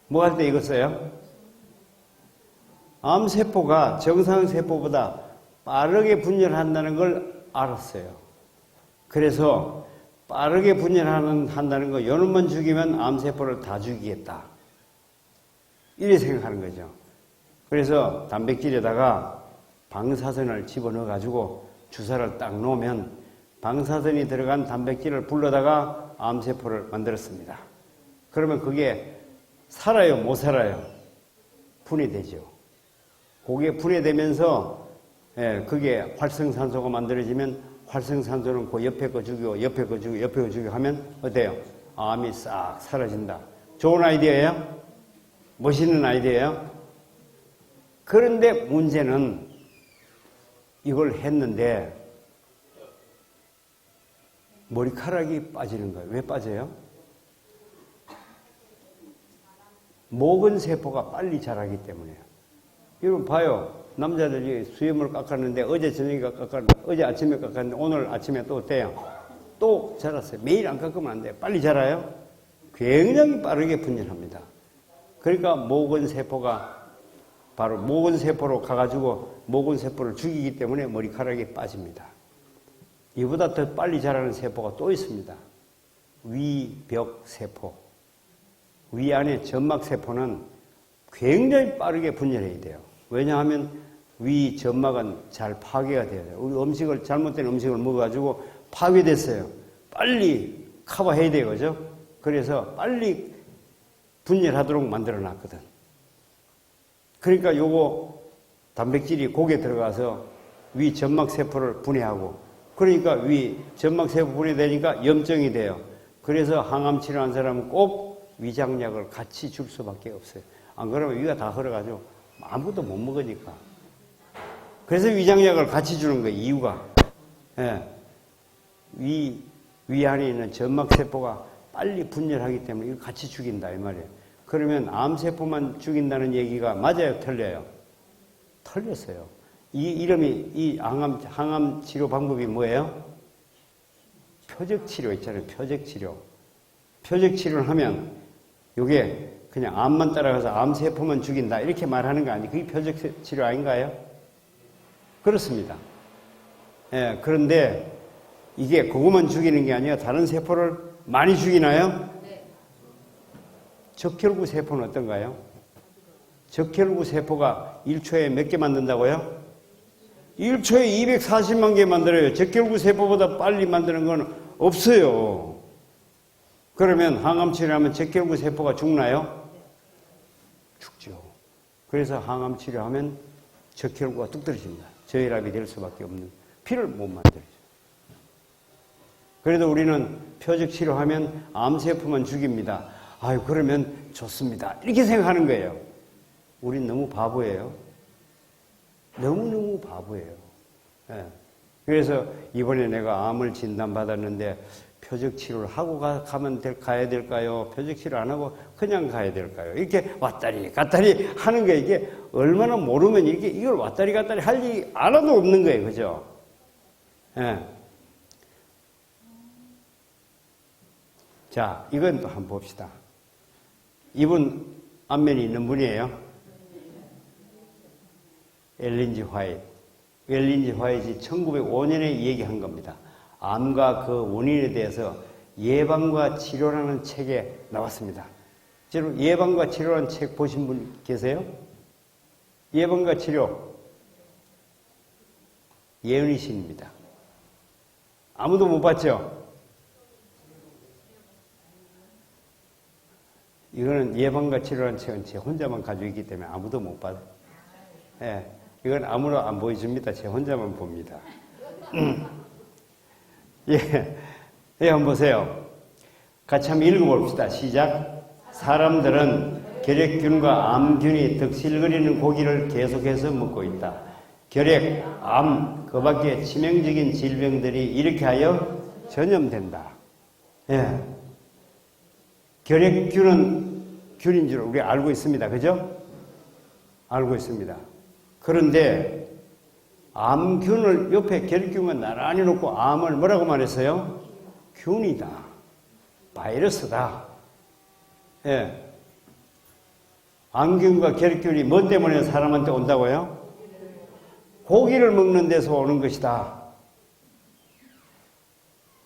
뭐 할 때 이거 써요? 암세포가 정상세포보다 빠르게 분열한다는 걸 알았어요. 그래서 빠르게 분열한다는 거, 요놈만 죽이면 암세포를 다 죽이겠다. 이렇게 생각하는 거죠. 그래서 단백질에다가 방사선을 집어넣어가지고 주사를 딱 놓으면 방사선이 들어간 단백질을 불러다가 암세포를 만들었습니다. 그러면 그게 살아요, 못 살아요? 분해되죠. 그게 분해되면서 그게 활성산소가 만들어지면 활성산소는 그 옆에 거 죽이고 옆에 거 죽이고 옆에 거 죽이고 하면 어때요? 암이 싹 사라진다. 좋은 아이디어예요? 멋있는 아이디어예요? 그런데 문제는 이걸 했는데 머리카락이 빠지는 거예요. 왜 빠져요? 모근 세포가 빨리 자라기 때문에요. 여러분 봐요. 남자들이 수염을 깎았는데 어제 저녁에 깎았는데 어제 아침에 깎았는데 오늘 아침에 또 어때요? 또 자랐어요. 매일 안 깎으면 안 돼요. 빨리 자라요? 굉장히 빠르게 분열합니다. 그러니까 모근 세포가 바로 모근 세포로 가가지고 모근 세포를 죽이기 때문에 머리카락이 빠집니다. 이보다 더 빨리 자라는 세포가 또 있습니다. 위벽 세포. 위 안에 점막 세포는 굉장히 빠르게 분열해야 돼요. 왜냐하면 위 점막은 잘 파괴가 돼야 돼요. 우리 잘못된 음식을 먹어가지고 파괴됐어요. 빨리 커버해야 돼요. 그죠? 그래서 빨리 분열하도록 만들어 놨거든. 그러니까 요거 단백질이 고기에 들어가서 위 점막세포를 분해하고, 그러니까 위 점막세포 분해되니까 염증이 돼요. 그래서 항암 치료한 사람은 꼭 위장약을 같이 줄 수밖에 없어요. 안 그러면 위가 다 흘러가지고 아무것도 못 먹으니까. 그래서 위장약을 같이 주는 거예요. 이유가. 예. 위 안에 있는 점막세포가 빨리 분열하기 때문에 이거 같이 죽인다 이 말이에요. 그러면 암세포만 죽인다는 얘기가 맞아요? 틀려요? 틀렸어요. 이 항암 치료 방법이 뭐예요? 표적치료 있잖아요. 표적치료. 표적치료를 하면 이게 그냥 암만 따라가서 암세포만 죽인다 이렇게 말하는 거 아니에요? 그게 표적치료 아닌가요? 그렇습니다. 예, 그런데 이게 그것만 죽이는 게 아니라 다른 세포를 많이 죽이나요? 네. 적혈구 세포는 어떤가요? 적혈구 세포가 1초에 몇 개 만든다고요? 1초에 240만 개 만들어요. 적혈구 세포보다 빨리 만드는 건 없어요. 그러면 항암 치료하면 적혈구 세포가 죽나요? 죽죠. 그래서 항암 치료하면 적혈구가 뚝 떨어집니다. 저혈압이 될 수밖에 없는, 피를 못 만들죠. 그래도 우리는 표적 치료하면 암세포만 죽입니다. 아유, 그러면 좋습니다. 이렇게 생각하는 거예요. 우린 너무 바보예요. 너무너무 바보예요. 예. 그래서 이번에 내가 암을 진단받았는데 표적 치료를 하고 가야 될까요? 표적 치료 안 하고 그냥 가야 될까요? 이렇게 왔다리 갔다리 하는 거예요. 이게 얼마나 모르면 이걸 왔다리 갔다리 할 일이 하나도 없는 거예요. 그죠? 예. 자, 이건 또 한번 봅시다. 이분 안면이 있는 분이에요. 엘린지 화이트. 엘린지 화이트이 1905년에 얘기한 겁니다. 암과 그 원인에 대해서 예방과 치료라는 책에 나왔습니다. 예방과 치료라는 책 보신 분 계세요? 예방과 치료. 예은희 씨입니다. 아무도 못 봤죠? 이거는 예방과 치료라는 책은 제 혼자만 가지고 있기 때문에 아무도 못 봐요. 예, 이건 아무나 안 보여줍니다. 제 혼자만 봅니다. 예, 예, 한번 보세요. 같이 한번 읽어봅시다. 시작. 사람들은 결핵균과 암균이 득실거리는 고기를 계속해서 먹고 있다. 결핵, 암, 그 밖에 치명적인 질병들이 이렇게 하여 전염된다. 예. 결핵균은 균인 줄 우리 알고 있습니다. 그죠? 알고 있습니다. 그런데 암균을 옆에 결핵균을 나란히 놓고 암을 뭐라고 말했어요? 균이다. 바이러스다. 예. 암균과 결핵균이 뭐 때문에 사람한테 온다고요? 고기를 먹는 데서 오는 것이다.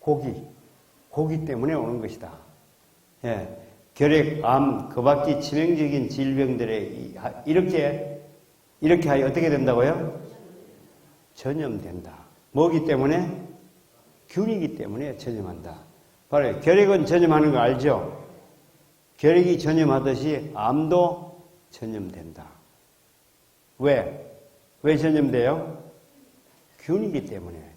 고기 때문에 오는 것이다. 예. 결핵, 암, 그 밖의 치명적인 질병들에 이렇게 하여 어떻게 된다고요? 전염된다. 뭐기 때문에? 균이기 때문에 전염한다. 바로 결핵은 전염하는 거 알죠? 결핵이 전염하듯이 암도 전염된다. 왜? 왜 전염돼요? 균이기 때문에.